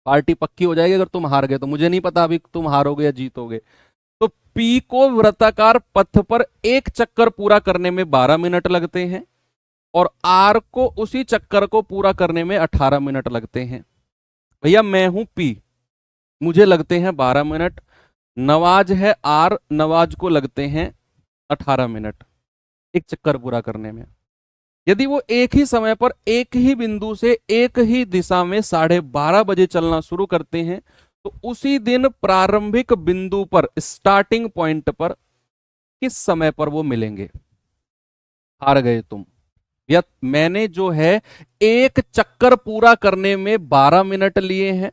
पार्टी पक्की हो जाएगी। अगर तुम हार गए तो मुझे नहीं पता अभी तुम हारोगे या जीतोगे। तो पी को वृत्ताकार पथ पर एक चक्कर पूरा करने में 12 मिनट लगते हैं और आर को उसी चक्कर को पूरा करने में 18 मिनट लगते हैं। भैया मैं हूं पी, मुझे लगते हैं 12 मिनट। नवाज है आर, नवाज को लगते हैं 18 मिनट एक चक्कर पूरा करने में। यदि वो एक ही समय पर एक ही बिंदु से एक ही दिशा में 12:30 बजे चलना शुरू करते हैं तो उसी दिन प्रारंभिक बिंदु पर, स्टार्टिंग पॉइंट पर किस समय पर वो मिलेंगे? हार गए तुम। या मैंने जो है एक चक्कर पूरा करने में 12 मिनट लिए हैं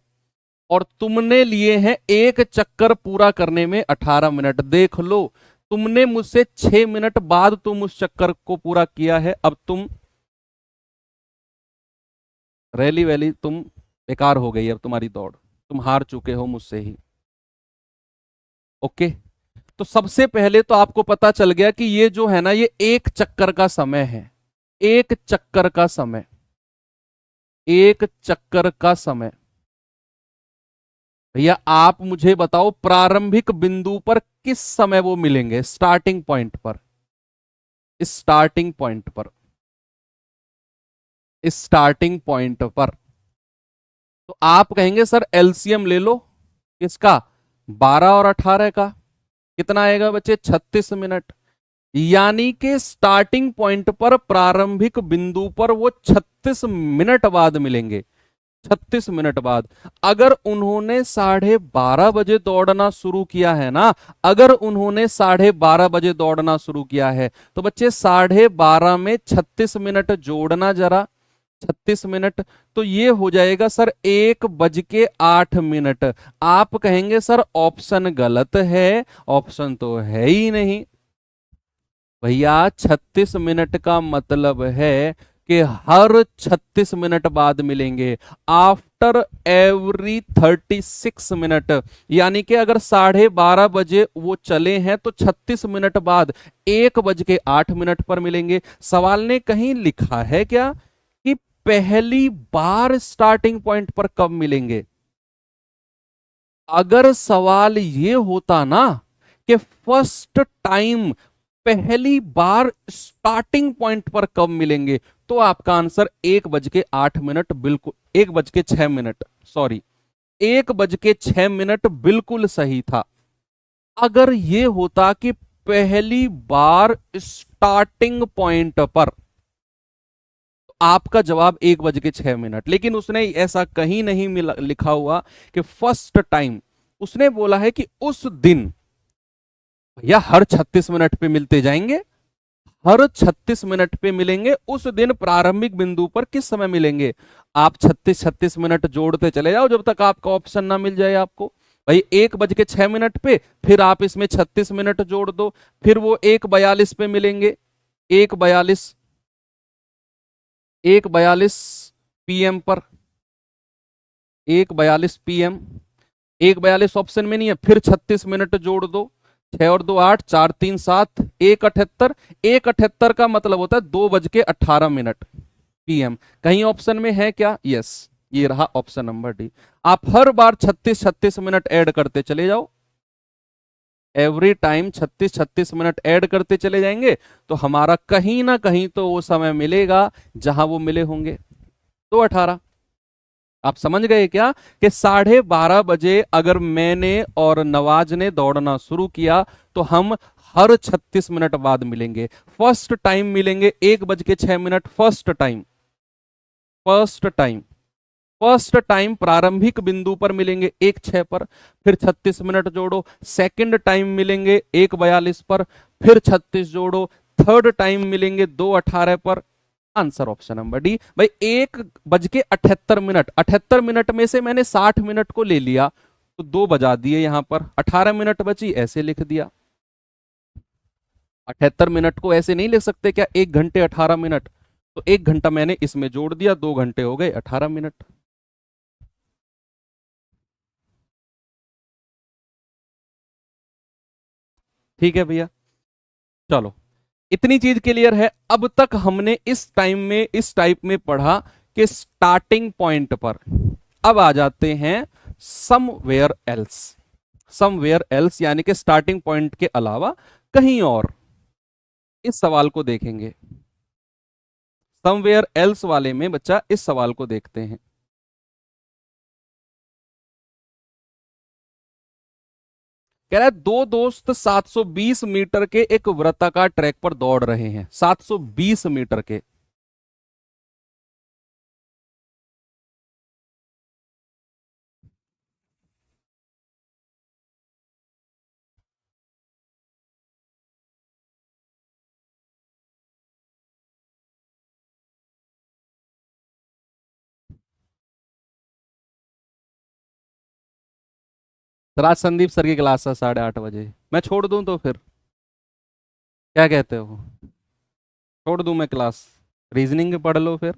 और तुमने लिए हैं एक चक्कर पूरा करने में 18 मिनट। देख लो, तुमने मुझसे 6 मिनट बाद तुम उस चक्कर को पूरा किया है। अब तुम रैली वैली तुम बेकार हो गई। अब तुम्हारी दौड़, तुम हार चुके हो मुझसे ही। ओके। तो सबसे पहले तो आपको पता चल गया कि ये जो है ना, ये एक चक्कर का समय है। एक चक्कर का समय, एक चक्कर का समय। भैया आप मुझे बताओ प्रारंभिक बिंदु पर किस समय वो मिलेंगे? स्टार्टिंग पॉइंट पर, स्टार्टिंग पॉइंट पर, स्टार्टिंग पॉइंट पर। तो आप कहेंगे सर एलसीएम ले लो किसका? 12 और 18 का। कितना आएगा बच्चे? 36 मिनट। यानी कि स्टार्टिंग पॉइंट पर, प्रारंभिक बिंदु पर वो 36 मिनट बाद मिलेंगे। 36 मिनट बाद। अगर उन्होंने 12:30 बजे दौड़ना शुरू किया है ना, अगर उन्होंने 12:30 बजे दौड़ना शुरू किया है तो बच्चे 12:30 में 36 मिनट जोड़ना जरा, 36 मिनट। तो ये हो जाएगा सर 1:08। आप कहेंगे सर ऑप्शन गलत है। ऑप्शन तो है ही नहीं भैया। 36 मिनट का मतलब है कि हर 36 मिनट बाद मिलेंगे, आफ्टर एवरी 36 मिनट। यानी कि अगर 12:30 बजे वो चले हैं तो 36 मिनट बाद 1:08 पर मिलेंगे। सवाल ने कहीं लिखा है क्या कि पहली बार स्टार्टिंग पॉइंट पर कब मिलेंगे? अगर सवाल ये होता ना कि फर्स्ट टाइम, पहली बार स्टार्टिंग पॉइंट पर कब मिलेंगे, तो आपका आंसर 1:08, बिल्कुल 1:06, सॉरी 1:06 बिल्कुल सही था। अगर यह होता कि पहली बार स्टार्टिंग पॉइंट पर, तो आपका जवाब 1:06। लेकिन उसने ऐसा कहीं नहीं लिखा हुआ कि फर्स्ट टाइम। उसने बोला है कि उस दिन। भैया हर 36 मिनट पे मिलते जाएंगे, हर 36 मिनट पे मिलेंगे। उस दिन प्रारंभिक बिंदु पर किस समय मिलेंगे? आप 36-36 मिनट जोड़ते चले जाओ जब तक आपका ऑप्शन ना मिल जाए आपको। भाई 1:06 पे, फिर आप इसमें 36 मिनट जोड़ दो, फिर वो 1:42 पे मिलेंगे। 1:42, 1:42 पीएम पर। 1:42 PM। 1:42 ऑप्शन में नहीं है, फिर 36 मिनट जोड़ दो, 6 और 2 8, 4 3 7, 1:78। 1:78 का मतलब होता है 2:18 PM। कहीं ऑप्शन में है क्या? यस, ये रहा ऑप्शन नंबर डी। आप हर बार 36-36 मिनट ऐड करते चले जाओ, एवरी टाइम 36-36 मिनट ऐड करते चले जाएंगे तो हमारा कहीं ना कहीं तो वो समय मिलेगा जहां वो मिले होंगे। 2:18। आप समझ गए क्या कि 12:30 बजे अगर मैंने और नवाज ने दौड़ना शुरू किया तो हम हर 36 मिनट बाद मिलेंगे। फर्स्ट टाइम मिलेंगे 1:06। फर्स्ट टाइम प्रारंभिक बिंदु पर मिलेंगे 1:06 पर, फिर 36 मिनट जोड़ो। सेकंड टाइम मिलेंगे 1:42 पर, फिर 36 जोड़ो। थर्ड टाइम मिलेंगे 2:18 पर। Answer option number D. भाई 1:78, 78 मिनट में से मैंने 60 मिनट को ले लिया तो 2 बजा दिए, यहां पर 18 मिनट बची, ऐसे लिख दिया। 78 मिनट को ऐसे नहीं लिख सकते क्या, 1 घंटे 18 मिनट? तो 1 घंटा मैंने इसमें जोड़ दिया, 2 घंटे हो गए 18 मिनट। ठीक है भैया, चलो इतनी चीज क्लियर है। अब तक हमने इस टाइम में इस टाइप में पढ़ा कि स्टार्टिंग पॉइंट पर। अब आ जाते हैं समवेयर एल्स। समवेयर एल्स यानी कि स्टार्टिंग पॉइंट के अलावा कहीं और। इस सवाल को देखेंगे, समवेयर एल्स वाले में बच्चा इस सवाल को देखते हैं। कह रहा है दो दोस्त 720 मीटर के एक वृत्ताकार ट्रैक पर दौड़ रहे हैं, 720 मीटर के। राज संदीप सर की क्लास है 8:30 बजे, मैं छोड़ दूं तो फिर क्या कहते हो? छोड़ दूं मैं क्लास, रीजनिंग पढ़ लो फिर,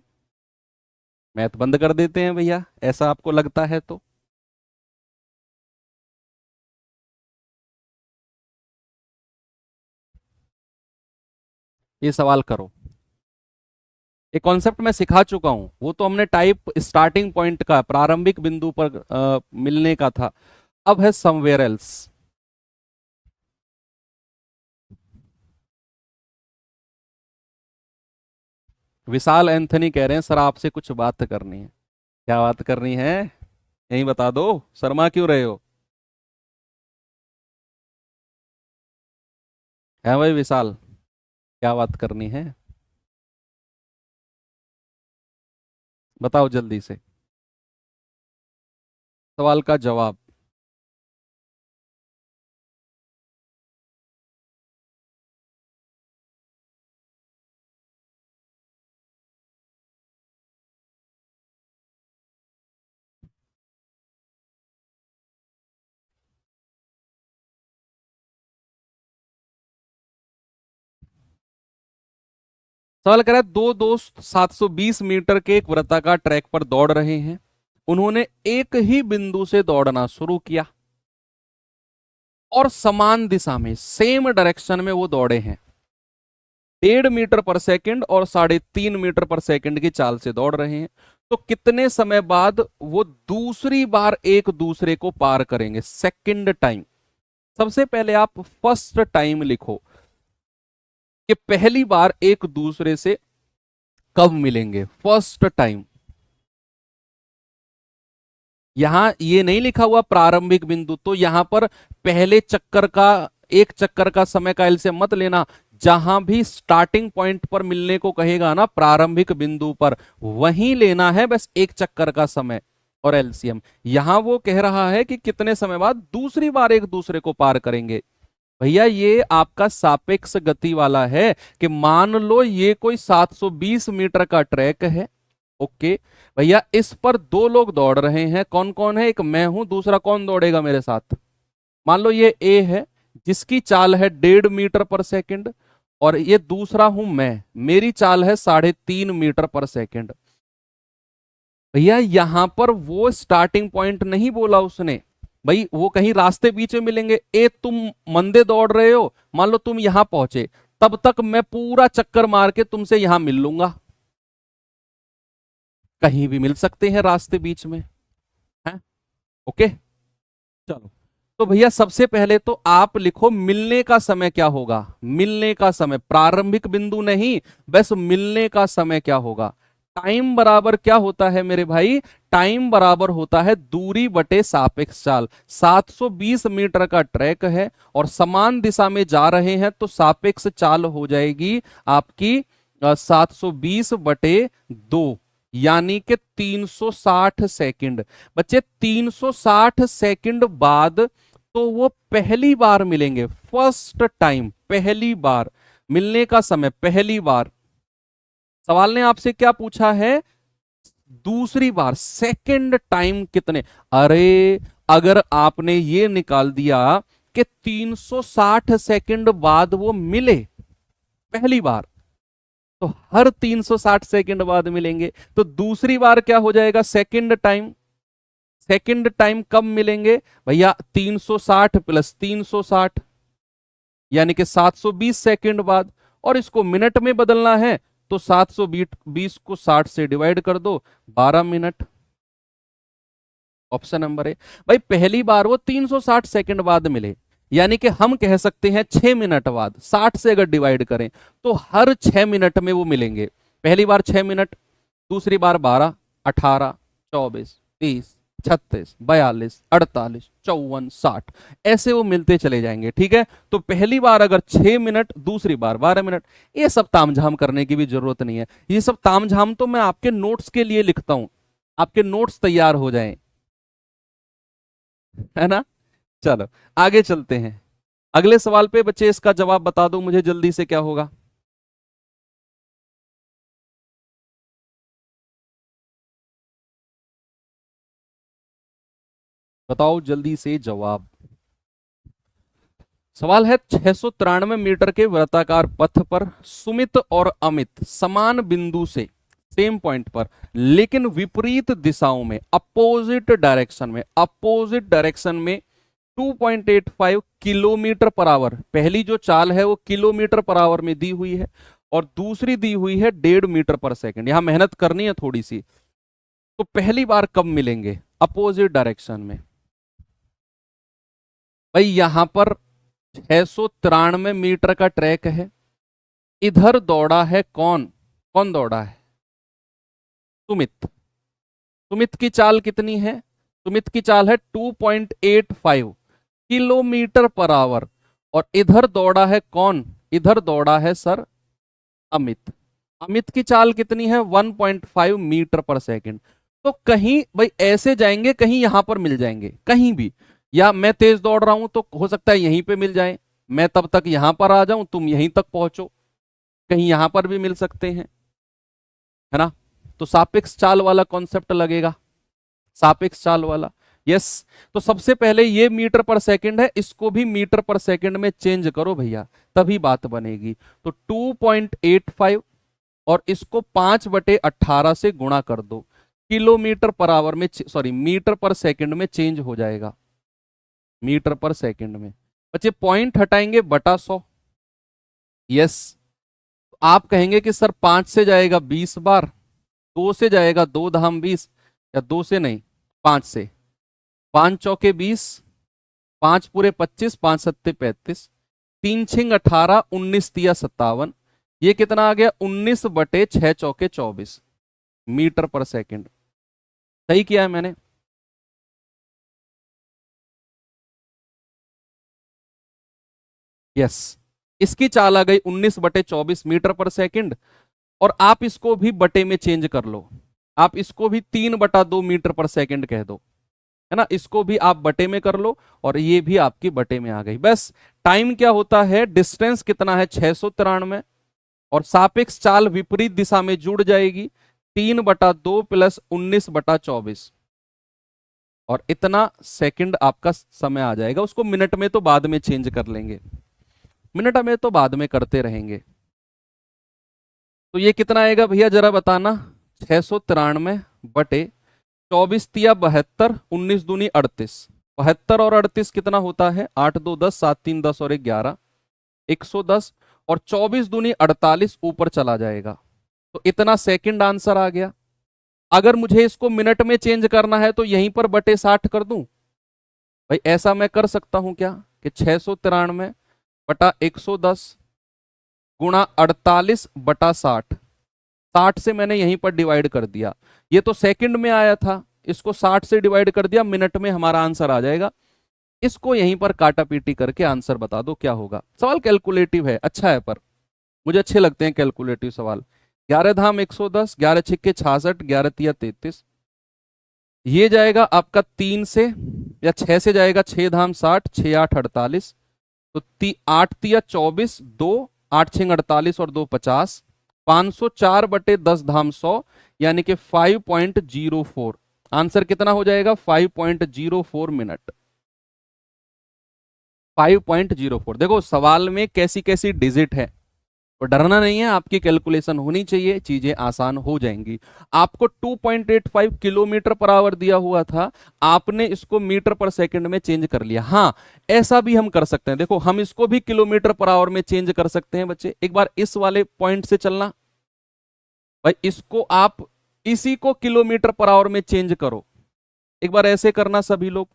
मैथ बंद कर देते हैं भैया, ऐसा आपको लगता है तो। ये सवाल करो। एक कॉन्सेप्ट मैं सिखा चुका हूं, वो तो हमने टाइप स्टार्टिंग पॉइंट का, प्रारंभिक बिंदु पर मिलने का था। अब है समवेयर एल्स। विशाल एंथनी कह रहे हैं सर आपसे कुछ बात करनी है। क्या बात करनी है, यही बता दो, शर्मा क्यों रहे हो? है भाई विशाल, क्या बात करनी है, बताओ जल्दी से सवाल का जवाब। सवाल कर रहा है दो दोस्त 720 मीटर के एक वृत्ताकार ट्रैक पर दौड़ रहे हैं। उन्होंने एक ही बिंदु से दौड़ना शुरू किया और समान दिशा में, सेम डायरेक्शन में वो दौड़े हैं। 1.5 मीटर पर सेकंड और 3.5 मीटर पर सेकंड की चाल से दौड़ रहे हैं। तो कितने समय बाद वो दूसरी बार एक दूसरे को पार करेंगे? Second time. सबसे पहले आप फर्स्ट टाइम लिखो कि पहली बार एक दूसरे से कब मिलेंगे, फर्स्ट टाइम। यहां ये नहीं लिखा हुआ प्रारंभिक बिंदु, तो यहां पर पहले चक्कर का, एक चक्कर का समय का एलसीएम मत लेना। जहां भी स्टार्टिंग पॉइंट पर मिलने को कहेगा ना, प्रारंभिक बिंदु पर, वहीं लेना है बस एक चक्कर का समय और एलसीएम। यहां वो कह रहा है कि कितने समय बाद दूसरी बार एक दूसरे को पार करेंगे। भैया ये आपका सापेक्ष गति वाला है कि मान लो ये कोई 720 मीटर का ट्रैक है। ओके भैया, इस पर दो लोग दौड़ रहे हैं, कौन कौन है? एक मैं हूं, दूसरा कौन दौड़ेगा मेरे साथ? मान लो ये ए है जिसकी चाल है 1.5 मीटर पर सेकंड, और ये दूसरा हूं मैं, मेरी चाल है 3.5 मीटर पर सेकंड। भैया यहां पर वो स्टार्टिंग पॉइंट नहीं बोला उसने, भाई वो कहीं रास्ते बीच में मिलेंगे। तुम मंदे दौड़ रहे हो, मान लो तुम यहां पहुंचे, तब तक मैं पूरा चक्कर मार के तुमसे यहां मिल लूंगा। कहीं भी मिल सकते हैं रास्ते बीच में, है? ओके, चलो। तो भैया सबसे पहले तो आप लिखो मिलने का समय क्या होगा। मिलने का समय, प्रारंभिक बिंदु नहीं, बस मिलने का समय क्या होगा। टाइम बराबर क्या होता है मेरे भाई, टाइम बराबर होता है दूरी बटे सापेक्ष चाल। 720 मीटर का ट्रैक है और समान दिशा में जा रहे हैं, तो सापेक्ष चाल हो जाएगी आपकी 720 बटे 2, यानी कि 360 सेकंड। बच्चे 360 सेकंड बाद तो वो पहली बार मिलेंगे, फर्स्ट टाइम, पहली बार मिलने का समय, पहली बार। सवाल ने आपसे क्या पूछा है, दूसरी बार, सेकंड टाइम कितने। अरे अगर आपने ये निकाल दिया कि 360 सेकंड बाद वो मिले पहली बार, तो हर 360 सेकंड बाद मिलेंगे, तो दूसरी बार क्या हो जाएगा, सेकंड टाइम। सेकंड टाइम कब मिलेंगे भैया, 360 प्लस 360, यानी कि 720 सेकंड बाद। और इसको मिनट में बदलना है तो 720 को 60 से डिवाइड कर दो, 12 मिनट। ऑप्शन नंबर है भाई, पहली बार वो 360 सेकंड बाद मिले, यानी कि हम कह सकते हैं 6 मिनट बाद। 60 से अगर डिवाइड करें तो हर 6 मिनट में वो मिलेंगे। पहली बार 6 मिनट, दूसरी बार 12, 18, 24, 30, 36, 42, 48, 54, 60, ऐसे वो मिलते चले जाएंगे। ठीक है, तो पहली बार अगर 6 मिनट, दूसरी बार 12 मिनट। ये सब तामझाम करने की भी जरूरत नहीं है, ये सब तामझाम तो मैं आपके नोट्स के लिए लिखता हूं, आपके नोट्स तैयार हो जाएं, है ना। चलो आगे चलते हैं, अगले सवाल पे बच्चे इसका जवाब बता दो मुझे जल्दी से, क्या होगा। बताओ जल्दी से जवाब। सवाल है 693 मीटर के वृत्ताकार पथ पर सुमित और अमित समान बिंदु से, सेम पॉइंट पर, लेकिन विपरीत दिशाओं में, अपोजिट डायरेक्शन में, अपोजिट डायरेक्शन में 2.85 किलोमीटर पर आवर, पहली जो चाल है वो किलोमीटर पर आवर में दी हुई है और दूसरी दी हुई है 1.5 मीटर पर सेकंड। यहां मेहनत करनी है थोड़ी सी। तो पहली बार कब मिलेंगे, अपोजिट डायरेक्शन में। भाई यहां पर 693 मीटर का ट्रैक है, इधर दौड़ा है कौन, कौन दौड़ा है, सुमित। सुमित की चाल कितनी है, सुमित की चाल है 2.85 किलोमीटर पर आवर, और इधर दौड़ा है कौन, इधर दौड़ा है सर अमित। अमित की चाल कितनी है, 1.5 मीटर पर सेकंड। तो कहीं भाई ऐसे जाएंगे, कहीं यहां पर मिल जाएंगे, कहीं भी। या मैं तेज दौड़ रहा हूं तो हो सकता है यहीं पे मिल जाए, मैं तब तक यहां पर आ जाऊं, तुम यहीं तक पहुंचो, कहीं यहां पर भी मिल सकते हैं, है ना। तो सापेक्ष चाल वाला कॉन्सेप्ट लगेगा, सापेक्ष चाल वाला। यस, तो सबसे पहले ये मीटर पर सेकंड है, इसको भी मीटर पर सेकंड में चेंज करो भैया, तभी बात बनेगी। तो 2.85 और इसको 5/18 से गुणा कर दो, किलोमीटर पर आवर में, सॉरी मीटर पर सेकंड में चेंज हो जाएगा, मीटर पर सेकंड में। बच्चे पॉइंट हटाएंगे, बटा 100। यस, आप कहेंगे कि सर 5 से जाएगा 20 बार, 2 से जाएगा 2 धाम 20, या 2 से नहीं 5 से, 5 चौके 20, 5 पूरे 25, 5 सत्ते 35, 3 छिंग 18, 19 तिया 57, ये कितना आ गया, 19/6 चौके 24 मीटर पर सेकंड। सही किया है मैंने। यस, इसकी चाल आ गई 19/24 मीटर पर सेकंड, और आप इसको भी बटे में चेंज कर लो, आप इसको भी 3/2 मीटर पर सेकंड कह दो, है ना। इसको भी आप बटे में कर लो और ये भी आपकी बटे में आ गई। बस टाइम क्या होता है, डिस्टेंस कितना है 693, और सापेक्ष चाल विपरीत दिशा में जुड़ जाएगी, 3/2 प्लस 19/24, और इतना सेकंड आपका समय आ जाएगा। उसको मिनट में तो बाद में चेंज कर लेंगे, मिनट में तो बाद में करते रहेंगे। तो ये कितना आएगा भैया जरा बताना, 693 बटे 24 तिया 72, 19 दूनी 38। 72 और 38 कितना होता है? 8 2 10, 7 3 10 और 1 11, 110। और 24 दूनी 48 ऊपर चला जाएगा, तो इतना सेकंड आंसर आ गया। अगर मुझे इसको मिनट में चेंज करना है तो यहीं पर बटे 60 कर दूं। भाई ऐसा मैं कर सकता हूं क्या कि 693 बटा 110 गुणा 48 बटा 60। 60 से मैंने यहीं पर डिवाइड कर दिया, ये तो सेकंड में आया था, इसको 60 से डिवाइड कर दिया, मिनट में हमारा आंसर आ जाएगा। इसको यहीं पर काटा पीटी करके आंसर बता दो क्या होगा। सवाल कैलकुलेटिव है, अच्छा है, पर मुझे अच्छे लगते हैं कैलकुलेटिव सवाल। 11 धाम 110, 11 छिक्के 66, 11 तिया 33। ये जाएगा आपका 3 से या 6 से जाएगा, 6 धाम 60, 6 8 48। तो 8 तिया 24, 2 8 6 48 और 2 50। 504 बटे 10 धाम 100, यानी कि 5.04। आंसर कितना हो जाएगा? 5.04 मिनट। 5.04। देखो सवाल में कैसी कैसी डिजिट है, तो डरना नहीं है, आपकी कैलकुलेशन होनी चाहिए, चीजें आसान हो जाएंगी। आपको 2.85 किलोमीटर पर आवर दिया हुआ था, आपने इसको मीटर पर सेकंड में चेंज कर लिया। हाँ, ऐसा भी हम कर सकते हैं, देखो हम इसको भी किलोमीटर पर आवर में चेंज कर सकते हैं बच्चे। एक बार इस वाले पॉइंट से चलना भाई, इसको आप इसी को किलोमीटर पर आवर में चेंज करो। एक बार ऐसे करना सभी लोग,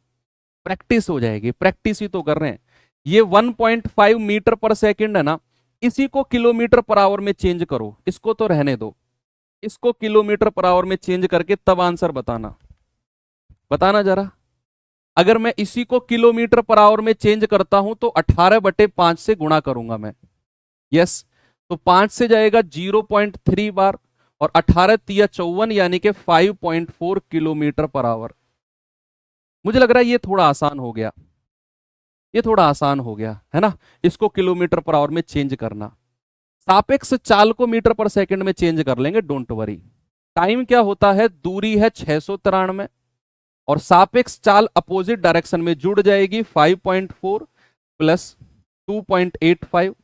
प्रैक्टिस हो जाएगी, प्रैक्टिस ही तो कर रहे हैं। ये 1.5 मीटर पर सेकंड है ना, इसी को किलोमीटर पर आवर में चेंज करो, इसको तो रहने दो, इसको किलोमीटर पर आवर में चेंज करके तब आंसर बताना। बताना जरा, अगर मैं इसी को किलोमीटर पर आवर में चेंज करता हूं तो 18 बटे 5 से गुणा करूंगा मैं। यस, तो 5 से जाएगा 0.3 बार, और 18 तिया 54, यानी कि 5.4 किलोमीटर पर आवर। मुझे लग रहा है ये थोड़ा आसान हो गया, ये थोड़ा आसान हो गया है ना, इसको किलोमीटर पर आवर में चेंज करना। सापेक्ष चाल को मीटर पर सेकंड में चेंज कर लेंगे, डोंट वरी। टाइम क्या होता है? दूरी है 693, और सापेक्ष चाल अपोजिट डायरेक्शन में जुड़ जाएगी, 5.4 प्लस 2.85।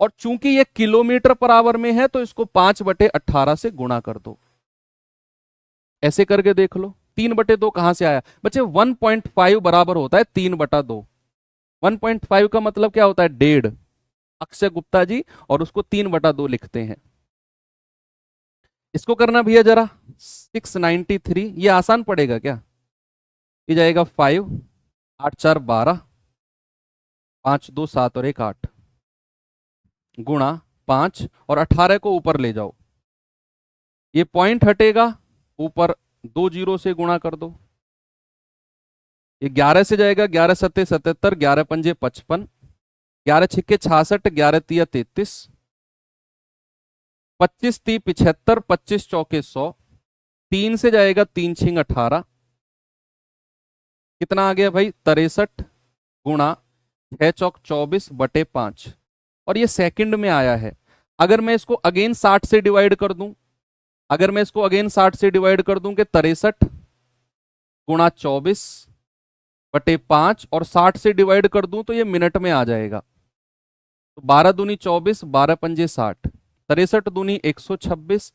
और चूंकि ये किलोमीटर पर आवर में है तो इसको 5 बटे 18 से गुणा कर दो। ऐसे करके देख लो, 3 बटे 2 कहां से आया बच्चे? 1.5 बराबर होता है 3 बटा 2। 1.5 का मतलब क्या होता है? 1.5। अक्षय गुप्ता जी, और उसको 3 बटा 2 लिखते हैं। इसको करना भैया जरा, 693, ये आसान पड़ेगा क्या? ये जाएगा 5, 8 4 12, 5 2 7 और 1 8, गुणा 5, और 18 को ऊपर ले जाओ, ये पॉइंट हटेगा, ऊपर 2 जीरो से गुणा कर दो। ये 11 से जाएगा, 11 सत्ते 77, 11 पंजे 55, 11 छिक्के 66, 11 तिया 33, 25 ती 75, 25 चौके 100। 3 से जाएगा, 3 छिंग 18, कितना आ गया भाई? 63 गुणा 6 चौक 24 बटे 5, और ये सेकंड में आया है। अगर मैं इसको अगेन 60 से डिवाइड कर दूं, अगर मैं इसको अगेन 60 से डिवाइड कर दूं कि 63 गुणा 24 बटे 5, और 60 से डिवाइड कर दूं तो ये मिनट में आ जाएगा। तो 12 दूनी 24, 12 पंजे 60, 63 दूनी 126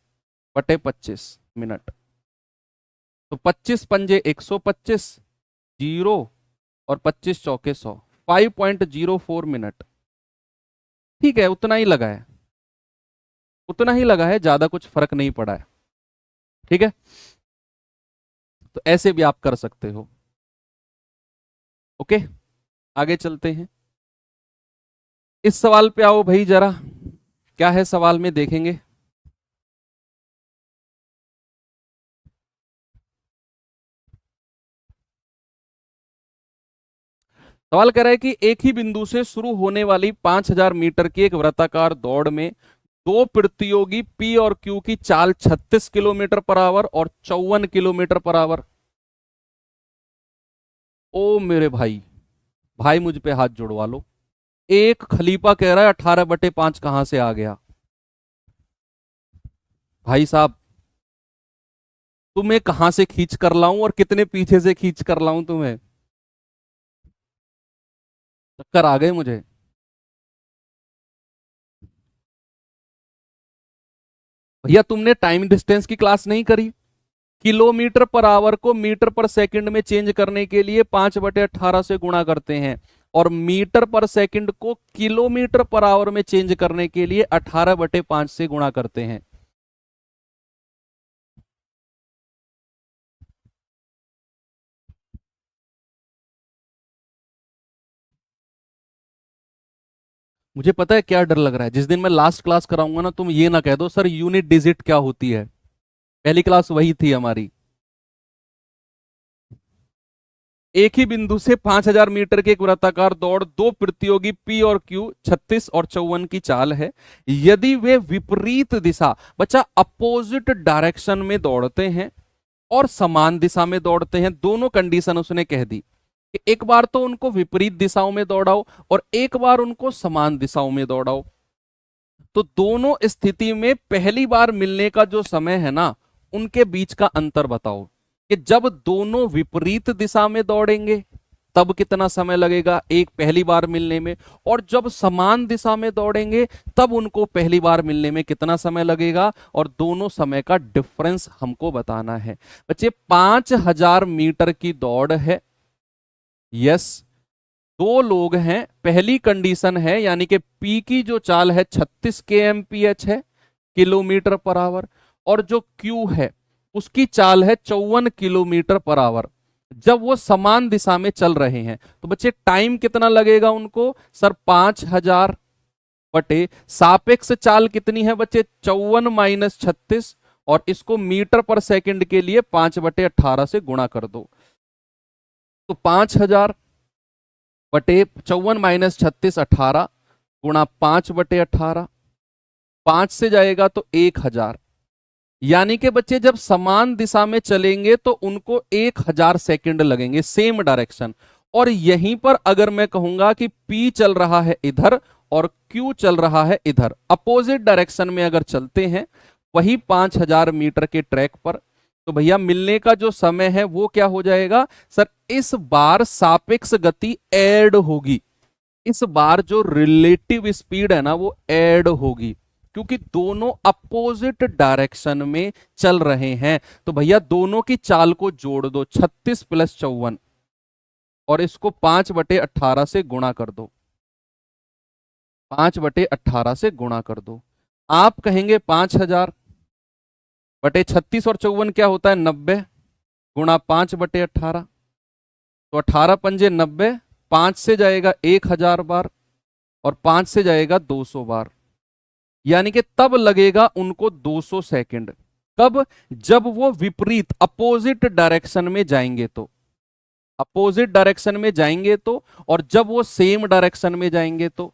बटे 25 मिनट। तो 25 पंजे 125, जीरो, और 25 चौके 100, 5.04 मिनट। ठीक है, उतना ही लगा है, उतना ही लगा है, ज्यादा कुछ फर्क नहीं पड़ा है। ठीक है, तो ऐसे भी आप कर सकते हो। ओके, आगे चलते हैं। इस सवाल पे आओ भाई जरा, क्या है सवाल में देखेंगे। सवाल कह रहा है कि एक ही बिंदु से शुरू होने वाली 5000 मीटर की एक वृत्ताकार दौड़ में दो प्रतियोगी पी और क्यू की चाल 36 किलोमीटर पर आवर और 54 किलोमीटर पर आवर। ओ मेरे भाई, भाई मुझ पे हाथ जुड़वा लो। एक खलीफा कह रहा है 18 बटे 5 कहां से आ गया? भाई साहब, तुम्हें कहां से खींच कर लाऊं और कितने पीछे से खींच कर लाऊं तुम्हें? चक्कर आ गए मुझे। भैया तुमने टाइम डिस्टेंस की क्लास नहीं करी? किलोमीटर पर आवर को मीटर पर सेकंड में चेंज करने के लिए 5/18 से गुणा करते हैं, और मीटर पर सेकंड को किलोमीटर पर आवर में चेंज करने के लिए 18/5 से गुणा करते हैं। मुझे पता है क्या डर लग रहा है, जिस दिन मैं लास्ट क्लास कराऊंगा ना, तुम ये ना कह दो सर यूनिट डिजिट क्या होती है। पहली क्लास वही थी हमारी। एक ही बिंदु से 5000 मीटर के एक वृत्ताकार दौड़, दो प्रतियोगी P और Q 36 और 54 की चाल है। यदि वे विपरीत दिशा, बच्चा अपोजिट डायरेक्शन में दौड़ते हैं और समान दिशा में दौड़ते हैं, दोनों कंडीशन उसने कह दी कि एक बार तो उनको विपरीत दिशाओं में दौड़ाओ और एक बार उनको समान दिशाओं में दौड़ाओ, तो दोनों स्थिति में पहली बार मिलने का जो समय है ना, उनके बीच का अंतर बताओ कि जब दोनों विपरीत दिशा में दौड़ेंगे तब कितना समय लगेगा एक पहली बार मिलने में, और जब समान दिशा में दौड़ेंगे तब उनको पहली बार मिलने में कितना समय लगेगा, और दोनों समय का डिफरेंस हमको बताना है। बच्चे 5000 मीटर की दौड़ है, यस, दो लोग हैं, पहली कंडीशन है यानी कि P की जो चाल है 36 kmph है, किलोमीटर पर आवर, और जो Q है उसकी चाल है 54 किलोमीटर पर आवर। जब वो समान दिशा में चल रहे हैं तो बच्चे टाइम कितना लगेगा उनको, सर 5000 बटे सापेक्ष चाल कितनी है बच्चे 54 - 36, और इसको मीटर पर सेकंड के लिए 5/18 से गुणा कर दो, तो 5000 बटे 54 - 36 18 गुणा 5/18, 5 से जाएगा तो 1000, यानी कि बच्चे जब समान दिशा में चलेंगे तो उनको 1000 सेकंड लगेंगे, सेम डायरेक्शन। और यहीं पर अगर मैं कहूंगा कि P चल रहा है इधर और Q चल रहा है इधर, अपोजिट डायरेक्शन में अगर चलते हैं वही 5000 मीटर के ट्रैक पर, तो भैया मिलने का जो समय है वो क्या हो जाएगा सर, इस बार सापेक्ष गति ऐड होगी, इस बार जो रिलेटिव स्पीड है ना वो ऐड होगी, क्योंकि दोनों अपोजिट डायरेक्शन में चल रहे हैं। तो भैया दोनों की चाल को जोड़ दो, 36 + 54, और इसको 5/18 से गुणा कर दो, 5/18 से गुणा कर दो। आप कहेंगे 5000 बटे 36 और 54 क्या होता है 90, गुणा 5/18, तो 18 पंजे 90, 5 से जाएगा 1000 बार और 5 से जाएगा 200 बार, यानी कि तब लगेगा उनको 200 सेकंड। कब, जब वो विपरीत अपोजिट डायरेक्शन में जाएंगे तो, अपोजिट डायरेक्शन में जाएंगे तो, और जब वो सेम डायरेक्शन में जाएंगे तो,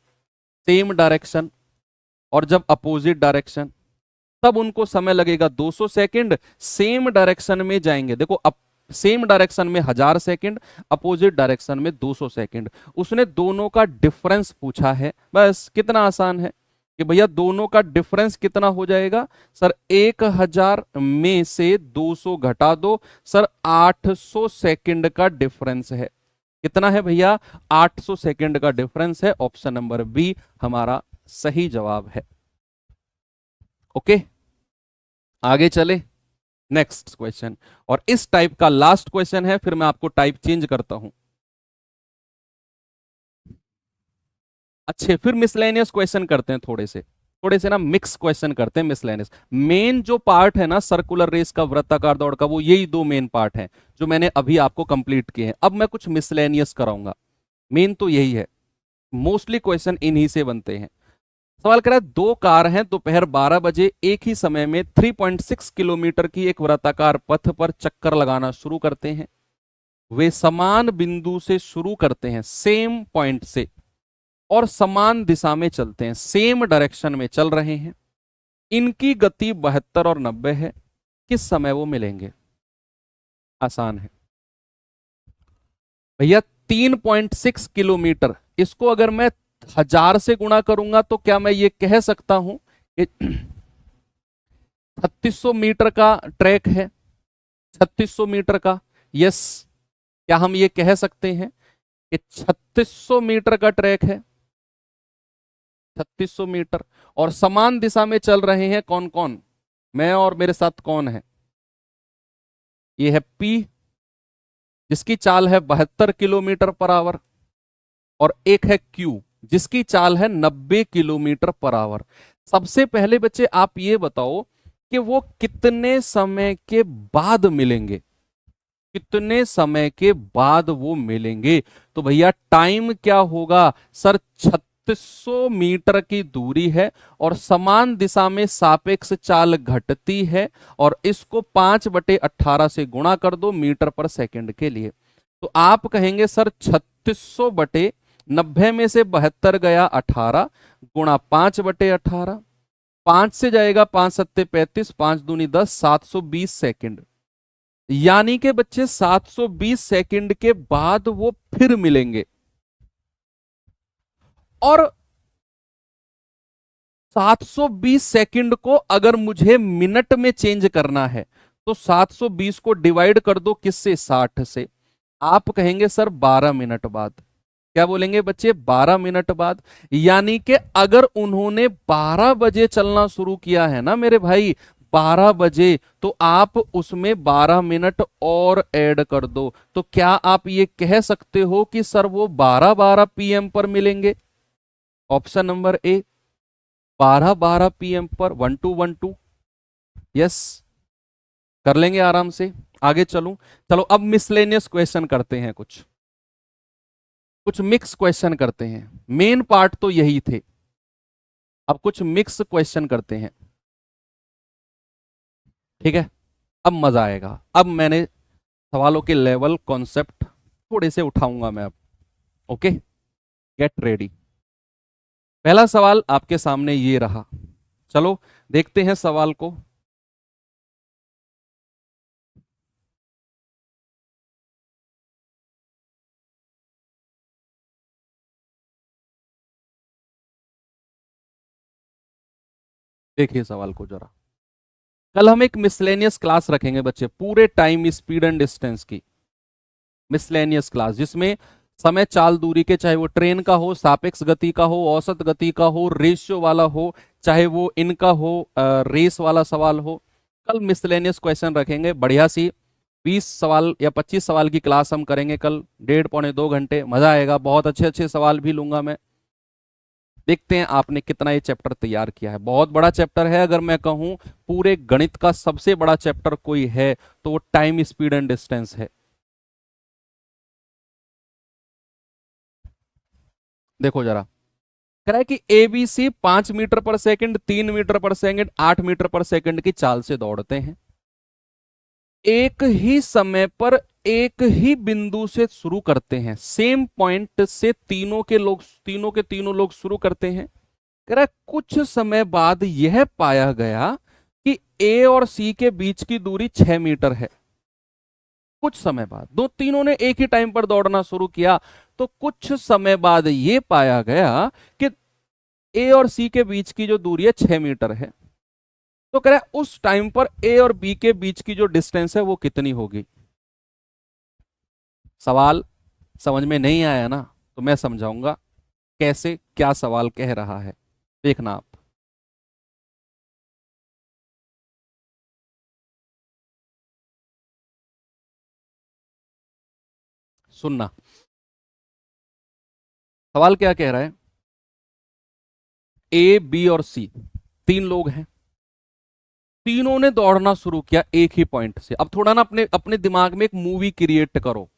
सेम डायरेक्शन और जब अपोजिट डायरेक्शन, तब उनको समय लगेगा 200 सेकंड। सेम डायरेक्शन में जाएंगे, देखो अब सेम डायरेक्शन में 1000 सेकंड, अपोजिट डायरेक्शन में 200 सेकंड। उसने दोनों का डिफरेंस पूछा है, बस कितना आसान है कि भैया दोनों का डिफरेंस कितना हो जाएगा सर, 1000 में से 200 घटा दो, सर 800 सेकंड का डिफरेंस है। कितना है भैया, 800 सेकंड का डिफरेंस है। ऑप्शन नंबर बी हमारा सही जवाब है। ओके, आगे चले नेक्स्ट क्वेश्चन, और इस टाइप का लास्ट क्वेश्चन है, फिर मैं आपको टाइप चेंज करता हूं। अच्छे, फिर मिसलेनियस क्वेश्चन करते हैं, थोड़े से ना मिक्स क्वेश्चन करते हैं मिसलेनियस। मेन जो पार्ट है ना सर्कुलर रेस का, वृत्ताकार दौड़ का, वो यही दो मेन पार्ट हैं जो मैंने अभी आपको कंप्लीट किए हैं। अब मैं कुछ मिसलेनियस कराऊंगा, मेन तो यही है, मोस्टली क्वेश्चन इन्हीं से बनते हैं। सवाल करा, दो कार हैं, दोपहर 12 बजे एक ही समय में 3.6 किलोमीटर की एक वृत्ताकार पथ पर चक्कर लगाना शुरू करते हैं। वे समान बिंदु से शुरू करते हैं, सेम पॉइंट से, और समान दिशा में चलते हैं, सेम डायरेक्शन में चल रहे हैं। इनकी गति 72 और 90 है, किस समय वो मिलेंगे? आसान है भैया, 3.6 किलोमीटर, इसको अगर मैं 1000 से गुणा करूंगा तो क्या मैं ये कह सकता हूं कि 3600 मीटर का ट्रैक है, 3600 मीटर का, यस, क्या हम ये कह सकते हैं कि 3600 मीटर का ट्रैक है, 3600 मीटर, और समान दिशा में चल रहे हैं कौन कौन, मैं और मेरे साथ कौन है, ये है P जिसकी चाल है 72 किलोमीटर पर आवर, और एक है Q जिसकी चाल है 90 किलोमीटर पर आवर। सबसे पहले बच्चे आप ये बताओ कि वो कितने समय के बाद मिलेंगे, कितने समय के बाद वो मिलेंगे। तो भैया टाइम क्या होगा सर, 3600 मीटर की दूरी है और समान दिशा में सापेक्ष चाल घटती है, और इसको 5/18 से गुणा कर दो मीटर पर सेकंड के लिए। तो आप कहेंगे सर 3600/90 में से 72 गया 18 गुणा 5/18, 5 से जाएगा 5 सत्ते 35, 5 दूनी 10, 720 सेकंड। यानी कि बच्चे 720 सेकंड के बाद वो फिर मिलेंगे। और 720 सेकंड को अगर मुझे मिनट में चेंज करना है तो 720 को डिवाइड कर दो किससे, 60 से। आप कहेंगे सर 12 मिनट बाद। क्या बोलेंगे बच्चे, 12 मिनट बाद। यानी कि अगर उन्होंने 12 बजे चलना शुरू किया है ना मेरे भाई, 12 बजे, तो आप उसमें 12 मिनट और ऐड कर दो। तो क्या आप ये कह सकते हो कि सर वो 12:12 PM पर मिलेंगे? ऑप्शन नंबर ए, 12:12 PM पर 1212। यस, कर लेंगे आराम से। आगे चलूं, चलो अब मिसलेनियस क्वेश्चन करते हैं, कुछ मिक्स क्वेश्चन करते हैं। मेन पार्ट तो यही थे, अब कुछ मिक्स क्वेश्चन करते हैं, ठीक है। अब मजा आएगा। अब मैंने सवालों के लेवल कॉन्सेप्ट थोड़े से उठाऊंगा मैं अब। Okay, get ready. पहला सवाल आपके सामने ये रहा, चलो देखते हैं सवाल को। देखिए सवाल को जरा। कल हम एक मिसलेनियस क्लास रखेंगे बच्चे, पूरे टाइम स्पीड एंड डिस्टेंस की मिसलेनियस क्लास, जिसमें समय चाल दूरी के, चाहे वो ट्रेन का हो, सापेक्ष गति का हो, औसत गति का हो, रेशियो वाला हो, चाहे वो इनका हो, रेस वाला सवाल हो। कल मिसलेनियस क्वेश्चन रखेंगे, बढ़िया सी 20 सवाल या 25 सवाल की क्लास हम करेंगे कल, 1.5-2 घंटे, मजा आएगा। बहुत अच्छे अच्छे सवाल भी लूंगा मैं। देखते हैं आपने कितना ये चैप्टर तैयार किया है। बहुत बड़ा चैप्टर है, अगर मैं कहूं पूरे गणित का सबसे बड़ा चैप्टर कोई है तो वो टाइम स्पीड एंड डिस्टेंस है। देखो जरा, कह रहा है कि एबीसी 5 मीटर पर सेकंड, 3 मीटर पर सेकंड, 8 मीटर पर सेकंड की चाल से दौड़ते हैं। एक ही समय पर एक ही बिंदु से शुरू करते हैं, सेम पॉइंट से तीनों के तीनों लोग शुरू करते हैं। कह रहा है कुछ समय बाद यह पाया गया कि ए और सी के बीच की दूरी 6 मीटर है। कुछ समय बाद, तीनों ने एक ही टाइम पर दौड़ना शुरू किया, तो कुछ समय बाद यह पाया गया कि ए और सी के बीच की जो दूरी है 6 मीटर है। तो कह रहा है उस टाइम पर ए और बी के बीच की जो डिस्टेंस है वो कितनी होगी। सवाल समझ में नहीं आया ना, तो मैं समझाऊंगा कैसे, क्या सवाल कह रहा है, देखना आप। सुनना, सवाल क्या कह रहा है। ए, बी और सी, 3 लोग हैं, तीनों ने दौड़ना शुरू किया एक ही पॉइंट से। अब थोड़ा ना अपने अपने दिमाग में एक मूवी क्रिएट करो,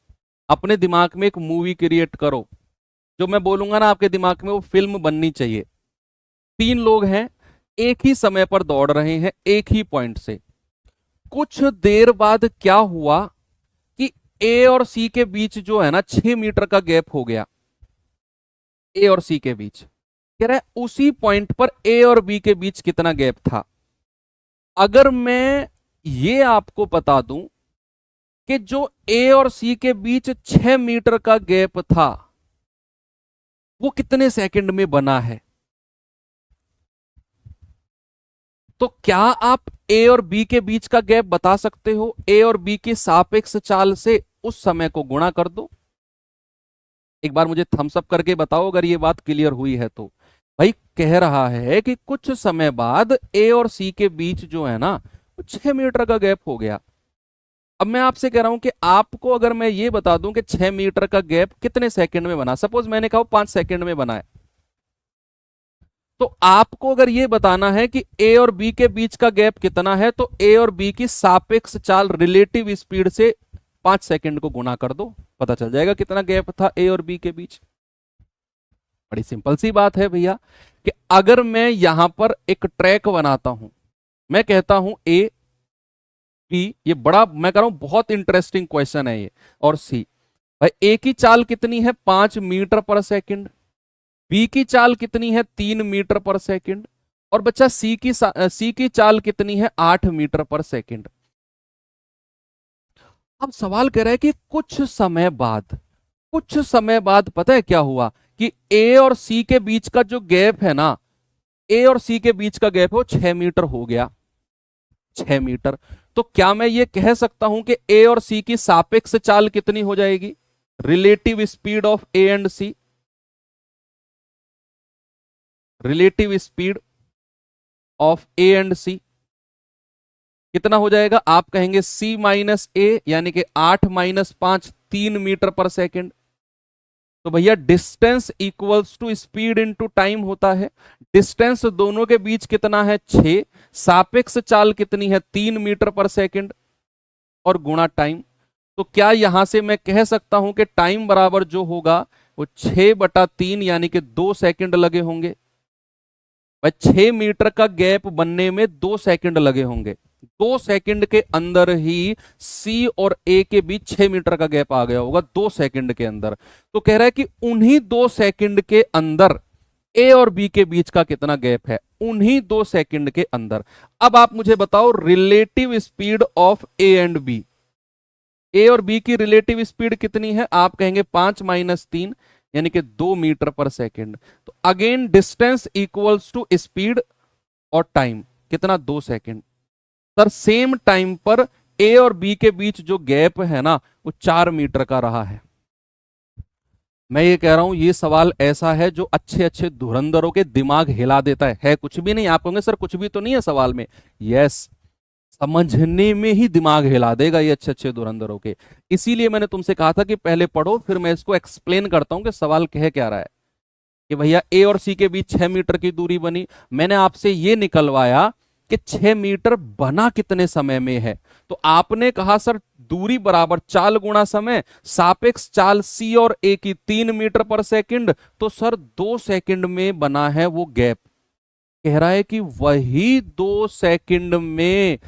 अपने दिमाग में एक मूवी क्रिएट करो। जो मैं बोलूंगा ना आपके दिमाग में वो फिल्म बननी चाहिए। 3 लोग हैं, एक ही समय पर दौड़ रहे हैं एक ही पॉइंट से। कुछ देर बाद क्या हुआ कि ए और सी के बीच जो है ना 6 मीटर का गैप हो गया। ए और सी के बीच, कह रहा है उसी पॉइंट पर ए और बी के बीच कितना गैप था। अगर मैं ये आपको बता दूं कि जो ए और सी के बीच 6 मीटर का गैप था वो कितने सेकंड में बना है, तो क्या आप ए और बी के बीच का गैप बता सकते हो? ए और बी की सापेक्ष चाल से उस समय को गुणा कर दो। एक बार मुझे थम्स अप करके बताओ अगर ये बात क्लियर हुई है तो। भाई कह रहा है कि कुछ समय बाद ए और सी के बीच जो है ना 6 मीटर का गैप हो गया। अब मैं आपसे कह रहा हूं कि आपको अगर मैं ये बता दूं कि 6 मीटर का गैप कितने सेकंड में बना, सपोज मैंने कहा 5 सेकंड में बना है, तो आपको अगर ये बताना है कि ए और बी के बीच का गैप कितना है, तो ए और बी की सापेक्ष चाल रिलेटिव स्पीड से 5 सेकंड को गुना कर दो, पता चल जाएगा कितना गैप था ए और बी के बीच। बड़ी सिंपल सी बात है भैया कि अगर मैं यहां पर एक ट्रैक बनाता हूं, मैं कहता हूं ए बी, ये बड़ा मैं कह रहा हूं बहुत इंटरेस्टिंग क्वेश्चन है ये, और सी, भाई ए की चाल कितनी है 5 मीटर पर सेकंड, बी की चाल कितनी है 3 मीटर पर सेकंड, और बच्चा सी की चाल कितनी है 8 मीटर पर सेकंड। अब सवाल कह रहा है कि कुछ समय बाद पता है क्या हुआ कि ए और सी के बीच का जो गैप है ना, ए और सी के बीच का गैप है वो 6 मीटर हो गया, 6 मीटर। तो क्या मैं ये कह सकता हूं कि ए और सी की सापेक्ष चाल कितनी हो जाएगी, relative speed of A and C, relative speed of A and C कितना हो जाएगा, आप कहेंगे सी माइनस ए, यानी कि 8 - 5 3 मीटर पर सेकंड। तो भैया distance equals to speed into time होता है, डिस्टेंस दोनों के बीच कितना है 6, सापेक्ष चाल कितनी है 3 मीटर पर सेकंड, और गुणा टाइम। तो क्या यहां से मैं कह सकता हूं कि टाइम बराबर जो होगा वो 6/3 यानी कि 2 सेकंड लगे होंगे। भाई 6 मीटर का गैप बनने में 2 सेकंड लगे होंगे, 2 सेकंड के अंदर ही सी और ए के बीच 6 मीटर का गैप आ गया होगा 2 सेकंड के अंदर। तो कह रहा है कि उन्हीं 2 सेकंड के अंदर ए और बी के बीच का कितना गैप है, उन्हीं 2 सेकंड के अंदर। अब आप मुझे बताओ relative speed of A and B, A और बी की रिलेटिव स्पीड कितनी है, आप कहेंगे 5 - 3 यानी कि 2 मीटर पर सेकंड। तो again distance equals to speed और टाइम कितना 2 सेकंड। सर सेम टाइम पर ए और बी के बीच जो गैप है ना वो 4 मीटर का रहा है। मैं ये कह रहा हूं ये सवाल ऐसा है जो अच्छे अच्छे धुरंधरों के दिमाग हिला देता है कुछ भी नहीं। आप कहोगे सर कुछ भी तो नहीं है सवाल में, यस, समझने में ही दिमाग हिला देगा ये अच्छे अच्छे धुरंधरों के। इसीलिए मैंने तुमसे कहा था कि पहले पढ़ो फिर मैं इसको एक्सप्लेन करता हूं कि सवाल कह क्या रहा है। कि भैया ए और सी के बीच 6 मीटर की दूरी बनी, मैंने आपसे ये निकलवाया कि 6 मीटर बना कितने समय में है। तो आपने कहा सर दूरी बराबर चाल गुणा समय, सापेक्ष चाल सी और ए की 3 मीटर पर सेकंड, तो सर 2 सेकंड में बना है वो गैप। कह रहा है कि वही 2 सेकंड में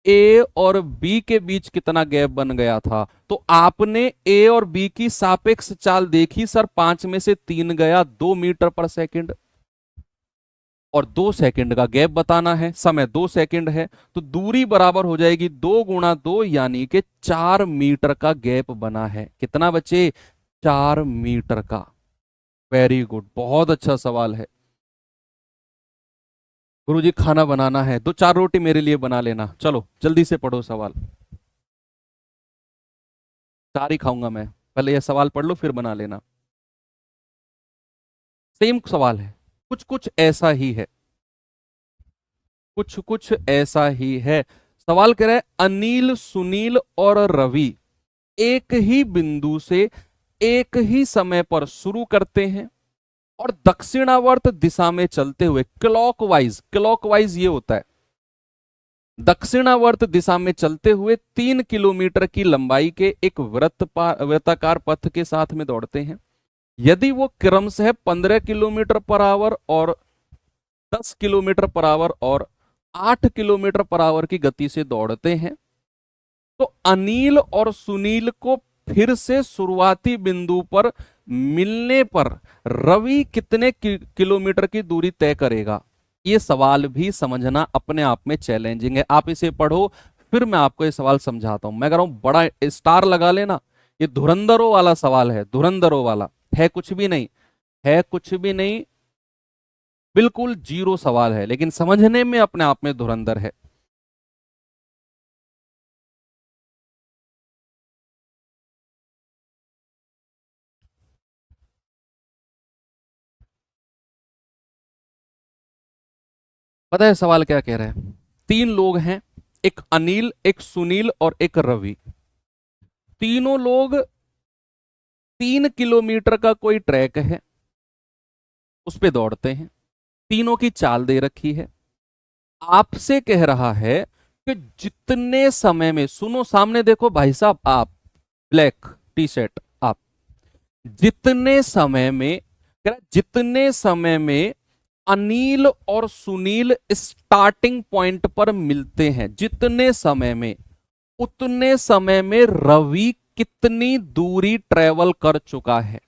ए और बी के बीच कितना गैप बन गया था। तो आपने ए और बी की सापेक्ष चाल देखी सर, 5 में से 3 गया 2 मीटर पर सेकंड, और 2 सेकंड का गैप बताना है, समय 2 सेकंड है, तो दूरी बराबर हो जाएगी 2 × 2 यानी कि 4 मीटर का गैप बना है। कितना बचे, 4 मीटर का। वेरी गुड, बहुत अच्छा सवाल है। गुरुजी खाना बनाना है, 2 4 रोटी मेरे लिए बना लेना, चलो जल्दी से पढ़ो सवाल। 4 ही खाऊंगा मैं, पहले ये सवाल पढ़ लो फिर बना लेना। सेम सवाल है, कुछ कुछ ऐसा ही है, कुछ कुछ ऐसा ही है। सवाल कह रहा है अनिल, सुनील और रवि एक ही बिंदु से एक ही समय पर शुरू करते हैं और दक्षिणावर्त दिशा में चलते हुए क्लॉकवाइज, क्लॉकवाइज ये होता है दक्षिणावर्त दिशा में चलते हुए 3 किलोमीटर की लंबाई के एक वृत्ताकार पथ के साथ में दौड़ते हैं। यदि वो क्रमशः 15 किलोमीटर पर आवर और 10 किलोमीटर पर आवर और 8 किलोमीटर पर आवर की गति से दौड़ते हैं, तो अनिल और सुनील को फिर से शुरुआती बिंदु पर मिलने पर रवि कितने किलोमीटर की दूरी तय करेगा। ये सवाल भी समझना अपने आप में चैलेंजिंग है, आप इसे पढ़ो फिर मैं आपको ये सवाल समझाता हूं। मैं कह रहा हूं बड़ा स्टार लगा लेना, ये धुरंधरों वाला सवाल है, धुरंधरों वाला है, कुछ भी नहीं है, कुछ भी नहीं, बिल्कुल जीरो सवाल है, लेकिन समझने में अपने आप में धुरंधर है। पता है सवाल क्या कह रहे हैं, 3 लोग हैं, एक अनिल, एक सुनील और एक रवि। तीनों लोग 3 किलोमीटर का कोई ट्रैक है उस पे दौड़ते हैं। तीनों की चाल दे रखी है। आपसे कह रहा है कि जितने समय में, सुनो सामने देखो भाई साहब, आप ब्लैक टी शर्ट, आप जितने समय में, कह रहा जितने समय में अनिल और सुनील स्टार्टिंग पॉइंट पर मिलते हैं, जितने समय में, उतने समय में रवि कितनी दूरी ट्रेवल कर चुका है।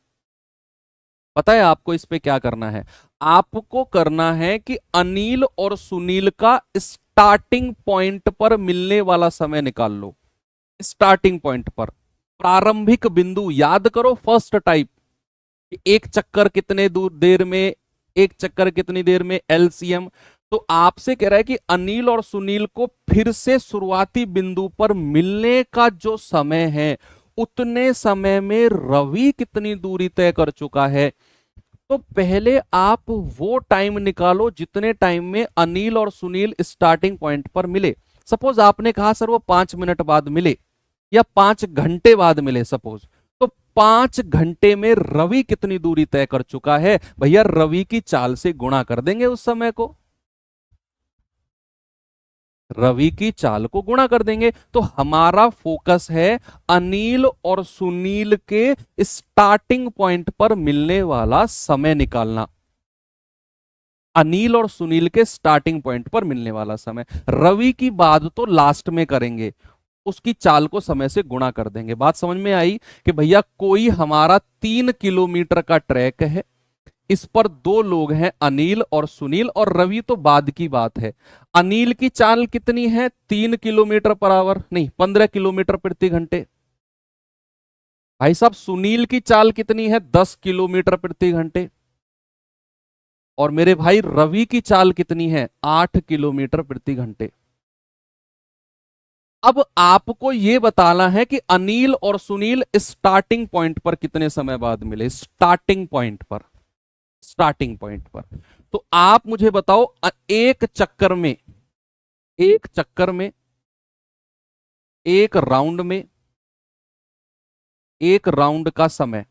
पता है आपको इस पे क्या करना है? आपको करना है कि अनिल और सुनील का स्टार्टिंग पॉइंट पर मिलने वाला समय निकाल लो। स्टार्टिंग पॉइंट पर प्रारंभिक बिंदु याद करो, फर्स्ट टाइप। एक चक्कर कितने दूर देर में, एक चक्कर कितनी देर में, एलसीएम। तो आपसे कह रहा है कि अनिल और सुनील को फिर से शुरुआती बिंदु पर मिलने का जो समय है, उतने समय में रवि कितनी दूरी तय कर चुका है। तो पहले आप वो टाइम निकालो जितने टाइम में अनिल और सुनील स्टार्टिंग पॉइंट पर मिले। सपोज आपने कहा सर वो 5 मिनट बाद मिले या 5 घंटे बाद मिले सपोज, तो 5 घंटे में रवि कितनी दूरी तय कर चुका है? भैया रवि की चाल से गुणा कर देंगे उस समय को, रवि की चाल को गुणा कर देंगे। तो हमारा फोकस है अनिल और सुनील के स्टार्टिंग पॉइंट पर मिलने वाला समय निकालना। अनिल और सुनील के स्टार्टिंग पॉइंट पर मिलने वाला समय। रवि की बात तो लास्ट में करेंगे, उसकी चाल को समय से गुणा कर देंगे। बात समझ में आई कि भैया कोई हमारा 3 किलोमीटर का ट्रैक है, इस पर दो लोग हैं अनिल और सुनील, और रवि तो बाद की बात है। अनिल की चाल कितनी है? 3 किलोमीटर पर आवर, नहीं 15 किलोमीटर प्रति घंटे। भाई साहब सुनील की चाल कितनी है? 10 किलोमीटर प्रति घंटे। और मेरे भाई रवि की चाल कितनी है? 8 किलोमीटर प्रति घंटे। अब आपको यह बताना है कि अनिल और सुनील स्टार्टिंग पॉइंट पर कितने समय बाद मिले। स्टार्टिंग पॉइंट पर, स्टार्टिंग पॉइंट पर। तो आप मुझे बताओ एक चक्कर में, एक चक्कर में, एक राउंड में, एक राउंड का समय,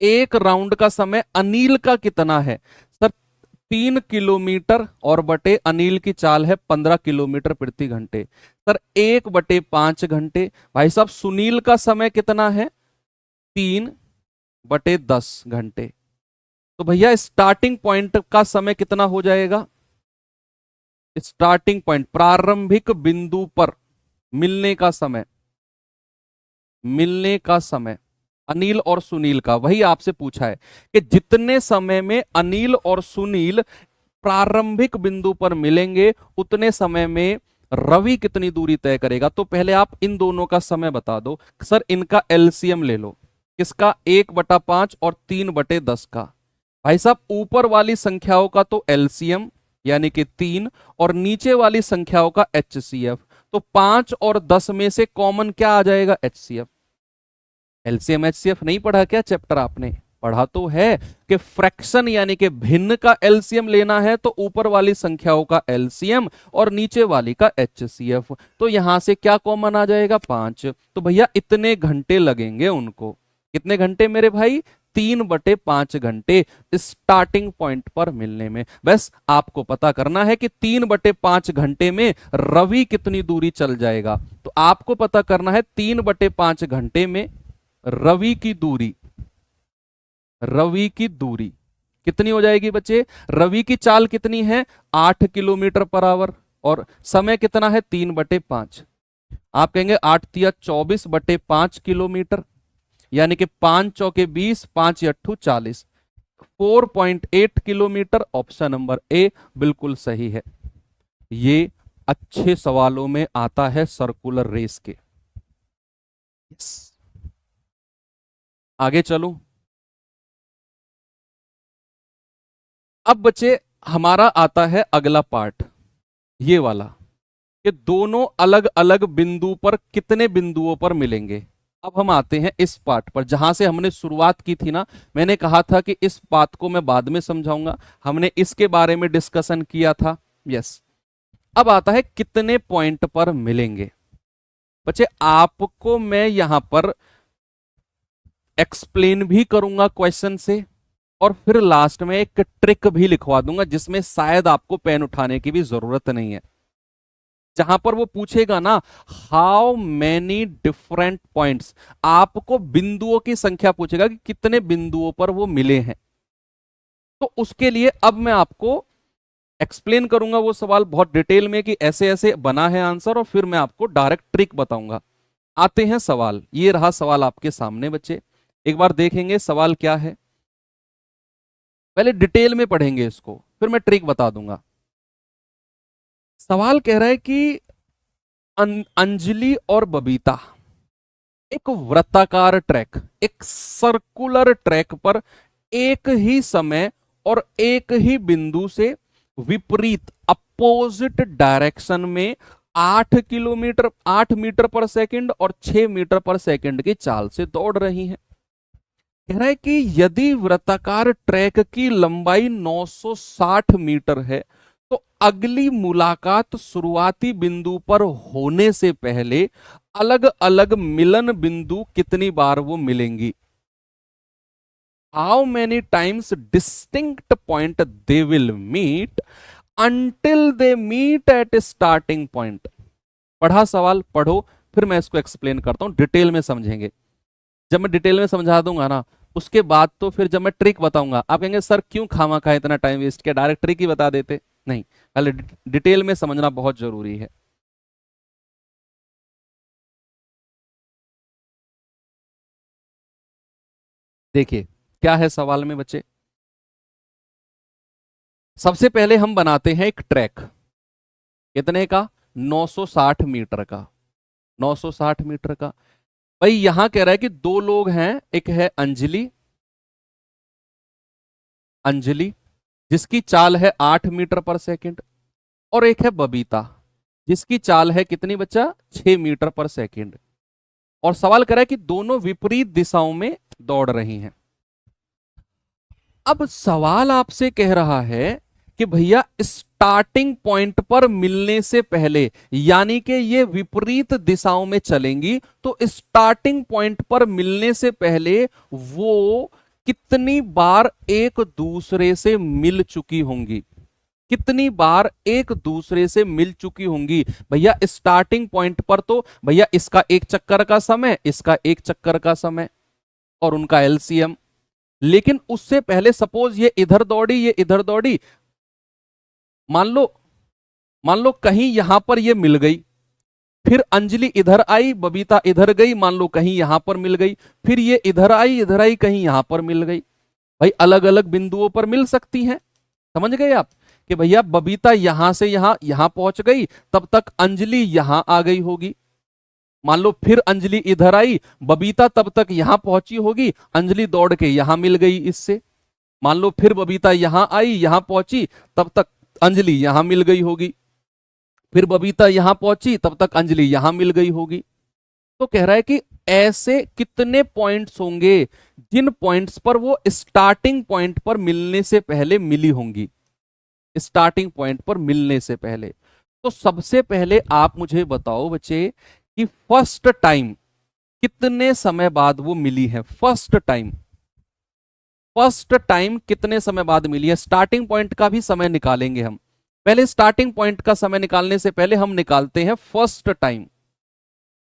एक राउंड का समय अनिल का कितना है? सर 3 किलोमीटर और बटे अनिल की चाल है 15 किलोमीटर प्रति घंटे। सर 1/5 घंटे। भाई साहब सुनील का समय कितना है? 3/10 घंटे। तो भैया स्टार्टिंग पॉइंट का समय कितना हो जाएगा? स्टार्टिंग पॉइंट, प्रारंभिक बिंदु पर मिलने का समय, मिलने का समय अनिल और सुनील का, वही आपसे पूछा है कि जितने समय में अनिल और सुनील प्रारंभिक बिंदु पर मिलेंगे, उतने समय में रवि कितनी दूरी तय करेगा। तो पहले आप इन दोनों का समय बता दो। सर इनका एलसीएम ले लो, किसका? 1/5 और 3/10 का। भाई साहब ऊपर वाली संख्याओं का तो एलसीएम यानी कि 3, और नीचे वाली संख्याओं का एचसीएफ। तो 5 और 10 में से कॉमन क्या आ जाएगा? एचसीएफ। एलसीएम एचसीएफ नहीं पढ़ा क्या चैप्टर आपने? पढ़ा तो है कि फ्रैक्शन यानी कि भिन्न का एलसीएम लेना है तो ऊपर वाली संख्याओं का एलसीएम और नीचे वाली का एचसीएफ। तो यहां से क्या कॉमन आ जाएगा? 5। तो भैया इतने घंटे लगेंगे उनको। कितने घंटे मेरे भाई? 3/5 घंटे स्टार्टिंग पॉइंट पर मिलने में। बस आपको पता करना है कि 3/5 घंटे में रवि कितनी दूरी चल जाएगा। तो आपको पता करना है 3/5 घंटे में रवि की दूरी, रवि की दूरी कितनी हो जाएगी बच्चे? रवि की चाल कितनी है? 8 किलोमीटर पर आवर, और समय कितना है? 3/5। आप कहेंगे 8 तिया 24/5 किलोमीटर, यानी कि 5 चौके 20, 5 अट्ठू 40, 4.8 किलोमीटर। ऑप्शन नंबर ए बिल्कुल सही है। ये अच्छे सवालों में आता है सर्कुलर रेस के। आगे चलो। अब बच्चे हमारा आता है अगला पार्ट, ये वाला, कि दोनों अलग अलग बिंदु पर कितने बिंदुओं पर मिलेंगे। अब हम आते हैं इस पार्ट पर जहां से हमने शुरुआत की थी ना। मैंने कहा था कि इस बात को मैं बाद में समझाऊंगा, हमने इसके बारे में डिस्कशन किया था। यस। अब आता है कितने पॉइंट पर मिलेंगे। बच्चे आपको मैं यहां पर एक्सप्लेन भी करूंगा क्वेश्चन से, और फिर लास्ट में एक ट्रिक भी लिखवा दूंगा जिसमें शायद आपको पेन उठाने की भी जरूरत नहीं है। जहां पर वो पूछेगा ना हाउ मैनी डिफरेंट पॉइंट्स, आपको बिंदुओं की संख्या पूछेगा कि कितने बिंदुओं पर वो मिले हैं, तो उसके लिए अब मैं आपको एक्सप्लेन करूंगा वो सवाल बहुत डिटेल में कि ऐसे ऐसे बना है आंसर, और फिर मैं आपको डायरेक्ट ट्रिक बताऊंगा। आते हैं सवाल, ये रहा सवाल आपके सामने बच्चे, एक बार देखेंगे सवाल क्या है। पहले डिटेल में पढ़ेंगे इसको, फिर मैं ट्रिक बता दूंगा। सवाल कह रहा है कि अंजलि और बबीता एक वृत्ताकार ट्रैक, एक सर्कुलर ट्रैक पर एक ही समय और एक ही बिंदु से विपरीत अपोजिट डायरेक्शन में 8 मीटर पर सेकंड और 6 मीटर पर सेकंड की चाल से दौड़ रही हैं। कह रहा है कि यदि वृत्ताकार ट्रैक की लंबाई 960 मीटर है, तो अगली मुलाकात शुरुआती बिंदु पर होने से पहले अलग अलग मिलन बिंदु कितनी बार वो मिलेंगी। How many times distinct point they will meet until they meet at starting point. पढ़ा सवाल, पढ़ो, फिर मैं इसको एक्सप्लेन करता हूं, डिटेल में समझेंगे। जब मैं डिटेल में समझा दूंगा ना, उसके बाद तो फिर जब मैं ट्रिक बताऊंगा आप कहेंगे सर क्यों खामा खा इतना टाइम वेस्ट किया, डायरेक्ट ट्रिक ही बता देते। नहीं, पहले डिटेल में समझना बहुत जरूरी है। देखिए क्या है सवाल में बच्चे, सबसे पहले हम बनाते हैं एक ट्रैक, कितने का, 960 मीटर का, 960 मीटर का। भाई यहां कह रहा है कि दो लोग हैं, एक है अंजलि, अंजलि जिसकी चाल है 8 मीटर पर सेकंड, और एक है बबीता जिसकी चाल है कितनी बच्चा, 6 मीटर पर सेकंड। और सवाल कर रहा है कि दोनों विपरीत दिशाओं में दौड़ रही हैं। अब सवाल आपसे कह रहा है कि भैया स्टार्टिंग पॉइंट पर मिलने से पहले, यानी कि ये विपरीत दिशाओं में चलेंगी, तो स्टार्टिंग पॉइंट पर मिलने से पहले वो कितनी बार एक दूसरे से मिल चुकी होंगी, कितनी बार एक दूसरे से मिल चुकी होंगी। भैया स्टार्टिंग पॉइंट पर तो भैया इसका एक चक्कर का समय, इसका एक चक्कर का समय, और उनका एलसीएम। लेकिन उससे पहले सपोज ये इधर दौड़ी, ये इधर दौड़ी, मान लो कहीं यहां पर ये मिल गई, फिर अंजलि इधर आई, बबीता इधर गई, मान लो कहीं यहां पर मिल गई, फिर ये इधर आई कहीं यहां पर मिल गई। भाई अलग अलग बिंदुओं पर मिल सकती हैं, समझ गए आप, कि भैया बबीता यहां से यहां पहुंच गई, तब तक अंजलि यहां आ गई होगी। मान लो फिर अंजलि इधर आई, बबीता तब तक यहां पहुंची होगी, अंजलि दौड़ के यहां मिल गई इससे। मान लो फिर बबीता यहां आई, यहां पहुंची, तब तक अंजलि यहां मिल गई होगी, फिर बबीता यहां पहुंची, तब तक अंजलि यहां मिल गई होगी। तो कह रहा है कि ऐसे कितने पॉइंट्स होंगे जिन पॉइंट्स पर वो स्टार्टिंग पॉइंट पर मिलने से पहले मिली होंगी, स्टार्टिंग पॉइंट पर मिलने से पहले। तो सबसे पहले आप मुझे बताओ बच्चे कि फर्स्ट टाइम कितने समय बाद वो मिली है, फर्स्ट टाइम, फर्स्ट टाइम कितने समय बाद मिली है। स्टार्टिंग पॉइंट का भी समय निकालेंगे हम, पहले स्टार्टिंग पॉइंट का समय निकालने से पहले हम निकालते हैं फर्स्ट टाइम।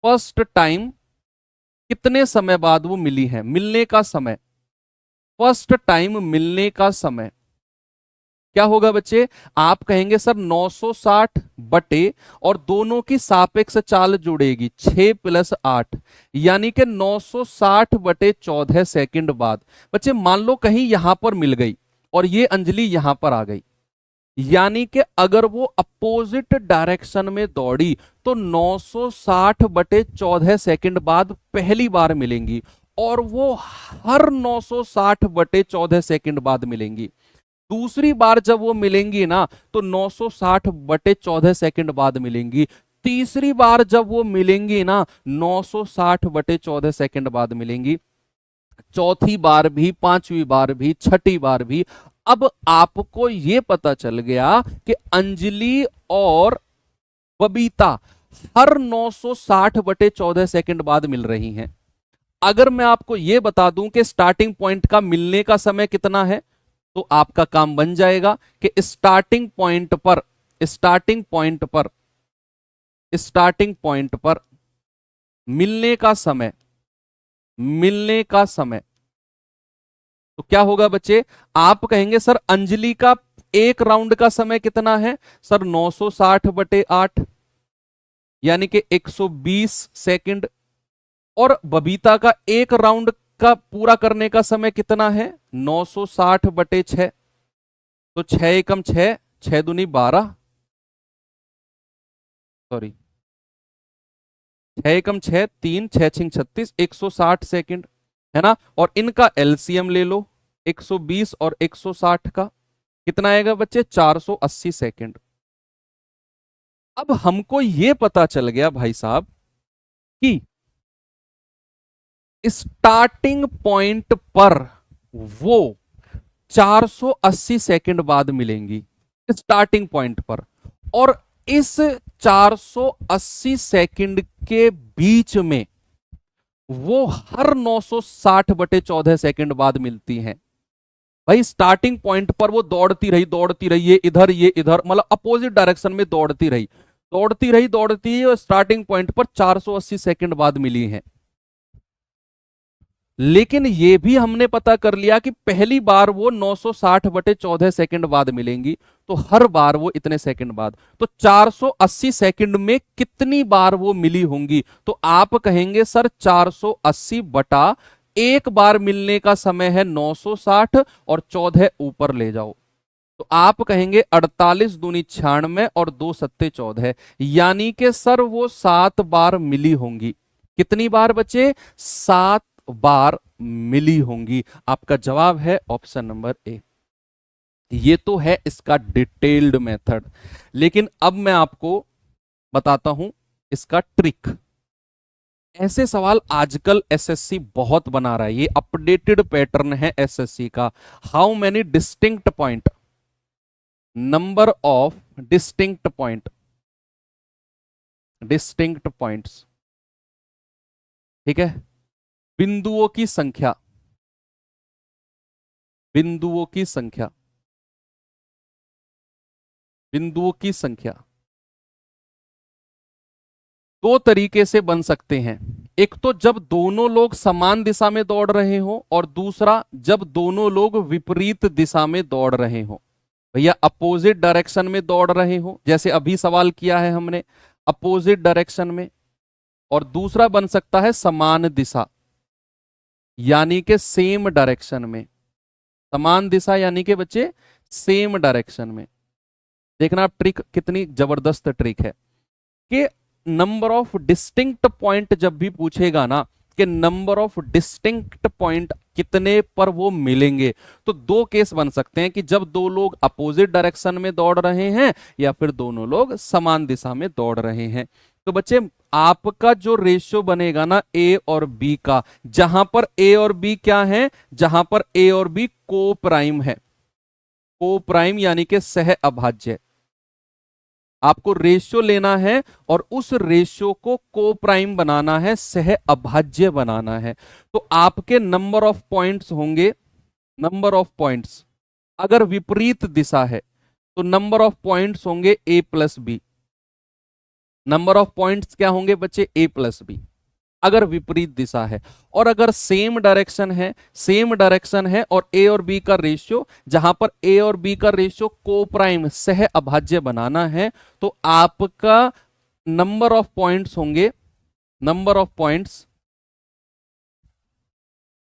फर्स्ट टाइम कितने समय बाद वो मिली है, मिलने का समय, फर्स्ट टाइम मिलने का समय क्या होगा बच्चे। आप कहेंगे सर 960 बटे, और दोनों की सापेक्ष चाल जुड़ेगी 6 + 8, यानी कि 960 बटे 14 सेकंड बाद। बच्चे मान लो कहीं यहां पर मिल गई और ये अंजलि यहां पर आ गई, यानी कि अगर वो अपोजिट डायरेक्शन में दौड़ी तो 960 बटे 14 सेकंड बाद पहली बार मिलेंगी, और वो हर 960 बटे 14 सेकंड बाद मिलेंगी। दूसरी बार जब वो मिलेंगी ना तो 960 बटे 14 सेकंड बाद मिलेंगी। तीसरी बार जब वो मिलेंगी ना 960 बटे 14 सेकंड बाद मिलेंगी। चौथी बार भी, पांचवी बार भी, छठी बार भी। अब आपको ये पता चल गया कि अंजलि और बबीता हर 960/14 सेकंड बाद मिल रही हैं। अगर मैं आपको यह बता दूं कि स्टार्टिंग पॉइंट का मिलने का समय कितना है, तो आपका काम बन जाएगा कि स्टार्टिंग पॉइंट पर स्टार्टिंग पॉइंट पर स्टार्टिंग पॉइंट पर मिलने का समय मिलने का समय तो क्या होगा बच्चे? आप कहेंगे सर अंजलि का एक राउंड का समय कितना है? सर 960/8 यानी कि 120 सेकंड। और बबीता का एक राउंड का पूरा करने का समय कितना है? 960/6। तो 6 एकम 6, 6 दूनी 12, सॉरी 6 एकम 6, 3, 6 छिंग 36, 160 सेकंड है ना। और इनका एलसीएम ले लो, 120 और 160 का कितना आएगा बच्चे? 480 सेकंड। अब हमको यह पता चल गया भाई साहब कि स्टार्टिंग पॉइंट पर वो 480 सेकंड बाद मिलेंगी स्टार्टिंग पॉइंट पर, और इस 480 सेकंड के बीच में वो हर 960/14 सेकंड बाद मिलती हैं। भाई स्टार्टिंग पॉइंट पर वो दौड़ती रही ये इधर मतलब अपोजिट डायरेक्शन में दौड़ती रही और स्टार्टिंग पॉइंट पर 480 सेकंड बाद मिली हैं। लेकिन यह भी हमने पता कर लिया कि पहली बार वो 960/14 सेकंड बाद मिलेंगी, तो हर बार वो इतने सेकंड बाद, तो 480 सेकंड में कितनी बार वो मिली होंगी? तो आप कहेंगे सर 480 बटा एक बार मिलने का समय है 960 और 14 ऊपर ले जाओ, तो आप कहेंगे 48 दूनी 96 और 2 सत्ते 14, यानी कि सर वो 7 बार मिली होंगी। कितनी बार बचे? 7 बार मिली होंगी। आपका जवाब है ऑप्शन नंबर ए। ये तो है इसका डिटेल्ड मेथड, लेकिन अब मैं आपको बताता हूं इसका ट्रिक। ऐसे सवाल आजकल एसएससी बहुत बना रहा है, ये अपडेटेड पैटर्न है एसएससी का। How many distinct point, number of distinct points, ठीक है, बिंदुओं की संख्या, बिंदुओं की संख्या, बिंदुओं की संख्या दो तरीके से बन सकते हैं। एक तो जब दोनों लोग समान दिशा में दौड़ रहे हो, और दूसरा जब दोनों लोग विपरीत दिशा में दौड़ रहे हो। भैया अपोजिट डायरेक्शन में दौड़ रहे हो, जैसे अभी सवाल किया है हमने, अपोजिट डायरेक्शन में। और दूसरा बन सकता है समान दिशा, यानी कि सेम डायरेक्शन में। समान दिशा यानी कि बच्चे सेम डायरेक्शन में। देखना आप ट्रिक कितनी जबरदस्त ट्रिक है कि नंबर ऑफ डिस्टिंक्ट पॉइंट जब भी पूछेगा ना कि नंबर ऑफ डिस्टिंक्ट पॉइंट कितने पर वो मिलेंगे, तो दो केस बन सकते हैं कि जब दो लोग अपोजिट डायरेक्शन में दौड़ रहे हैं या फिर दोनों लोग समान दिशा में दौड़ रहे हैं। तो बच्चे आपका जो रेशियो बनेगा ना ए और बी का, जहां पर ए और बी क्या है? जहां पर ए और बी को प्राइम है, को प्राइम यानी कि सह अभाज्य। आपको रेशियो लेना है और उस रेशियो को को प्राइम बनाना है, सह अभाज्य बनाना है। तो आपके नंबर ऑफ पॉइंट्स होंगे, नंबर ऑफ पॉइंट्स अगर विपरीत दिशा है तो नंबर ऑफ पॉइंट्स होंगे A plus B. Number of points क्या होंगे बच्चे? ए प्लस बी, अगर विपरीत दिशा है। और अगर सेम डायरेक्शन है, सेम डायरेक्शन है और ए और बी का रेशियो, जहां पर ए और बी का रेशियो को प्राइम सह अभाज्य बनाना है, तो आपका नंबर ऑफ पॉइंट्स होंगे, number of points,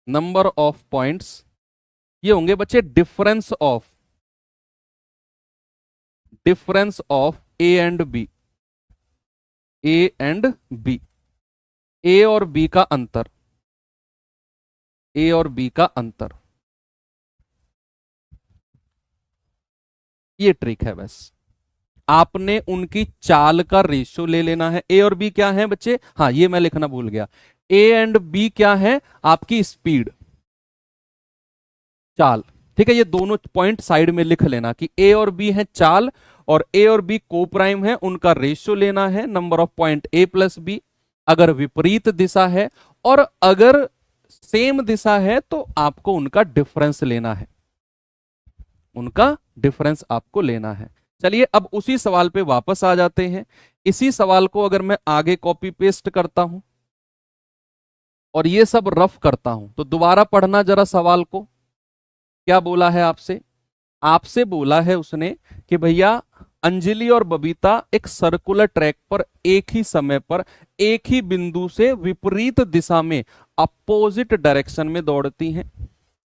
number of points ये होंगे बच्चे difference of A and B, A and B, A और बी का अंतर, ए और बी का अंतर। ये ट्रिक है बस। आपने उनकी चाल का रेशियो ले लेना है। ए और बी क्या है बच्चे? हाँ ये मैं लिखना भूल गया, ए एंड बी क्या है? आपकी स्पीड, चाल। ठीक है, ये दोनों पॉइंट साइड में लिख लेना कि ए और बी है चाल और ए और बी को प्राइम है, उनका रेशियो लेना है, number of point A plus B. अगर विपरीत दिशा है और अगर सेम दिशा है तो आपको उनका डिफरेंस लेना है, उनका डिफरेंस आपको लेना है। चलिए अब उसी सवाल पे वापस आ जाते हैं। इसी सवाल को अगर मैं आगे कॉपी पेस्ट करता हूं और ये सब रफ करता हूं तो दोबारा पढ़ना जरा सवाल को। क्या बोला है आपसे? आपसे बोला है उसने कि भैया अंजलि और बबीता एक सर्कुलर ट्रैक पर एक ही समय पर एक ही बिंदु से विपरीत दिशा में अपोजिट डायरेक्शन में दौड़ती हैं।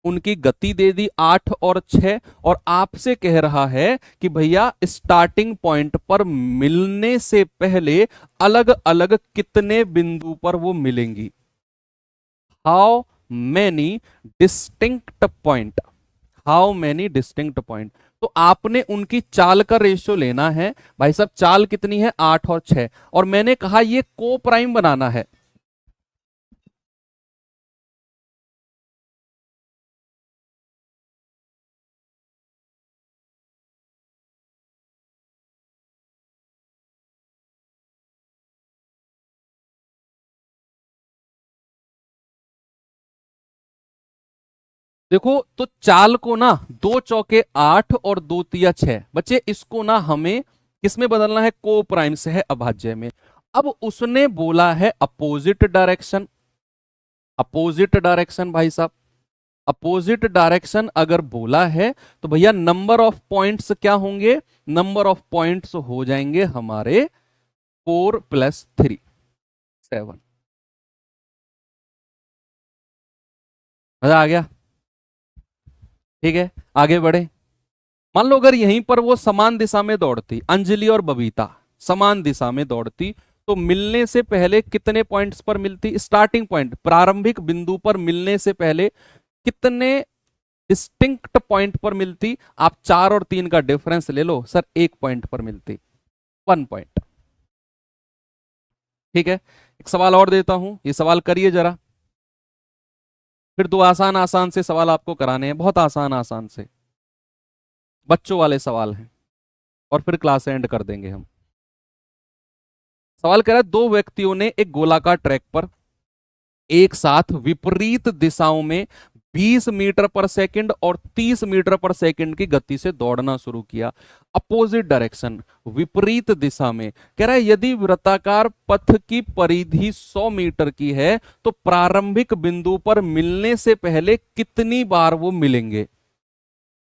उनकी गति दे दी 8 और 6 और आपसे कह रहा है कि भैया स्टार्टिंग पॉइंट पर मिलने से पहले अलग अलग कितने बिंदु पर वो मिलेंगी। How many distinct point, how many distinct point. तो आपने उनकी चाल का रेशियो लेना है। भाई साहब चाल कितनी है? 8 और 6, और मैंने कहा ये को प्राइम बनाना है। देखो तो चाल को ना 2 चौके 8 और 2 तिया 6, बच्चे इसको ना हमें किसमें बदलना है? को प्राइम से है अभाज्य में। अब उसने बोला है अपोजिट डायरेक्शन, अपोजिट डायरेक्शन भाई साहब, अपोजिट डायरेक्शन अगर बोला है तो भैया नंबर ऑफ पॉइंट्स क्या होंगे? नंबर ऑफ पॉइंट्स हो जाएंगे हमारे 4 + 3 7। मजा आ गया? ठीक है आगे बढ़े। मान लो अगर यहीं पर वो समान दिशा में दौड़ती, अंजलि और बबीता समान दिशा में दौड़ती, तो मिलने से पहले कितने पॉइंट्स पर मिलती? स्टार्टिंग पॉइंट प्रारंभिक बिंदु पर मिलने से पहले कितने डिस्टिंक्ट पॉइंट पर मिलती? आप 4 और 3 का डिफरेंस ले लो सर, 1 पॉइंट पर मिलती, 1 पॉइंट। ठीक है एक सवाल और देता हूं, ये सवाल करिए जरा, फिर 2 आसान आसान से सवाल आपको कराने हैं, बहुत आसान आसान से बच्चों वाले सवाल हैं, और फिर क्लास एंड कर देंगे हम। सवाल कह रहा है 2 व्यक्तियों ने एक गोलाकार ट्रैक पर एक साथ विपरीत दिशाओं में 20 मीटर पर सेकंड और 30 मीटर पर सेकंड की गति से दौड़ना शुरू किया। अपोजिट डायरेक्शन, विपरीत दिशा में। कह रहा है यदि वृत्ताकार पथ की परिधि 100 मीटर की है तो प्रारंभिक बिंदु पर मिलने से पहले कितनी बार वो मिलेंगे?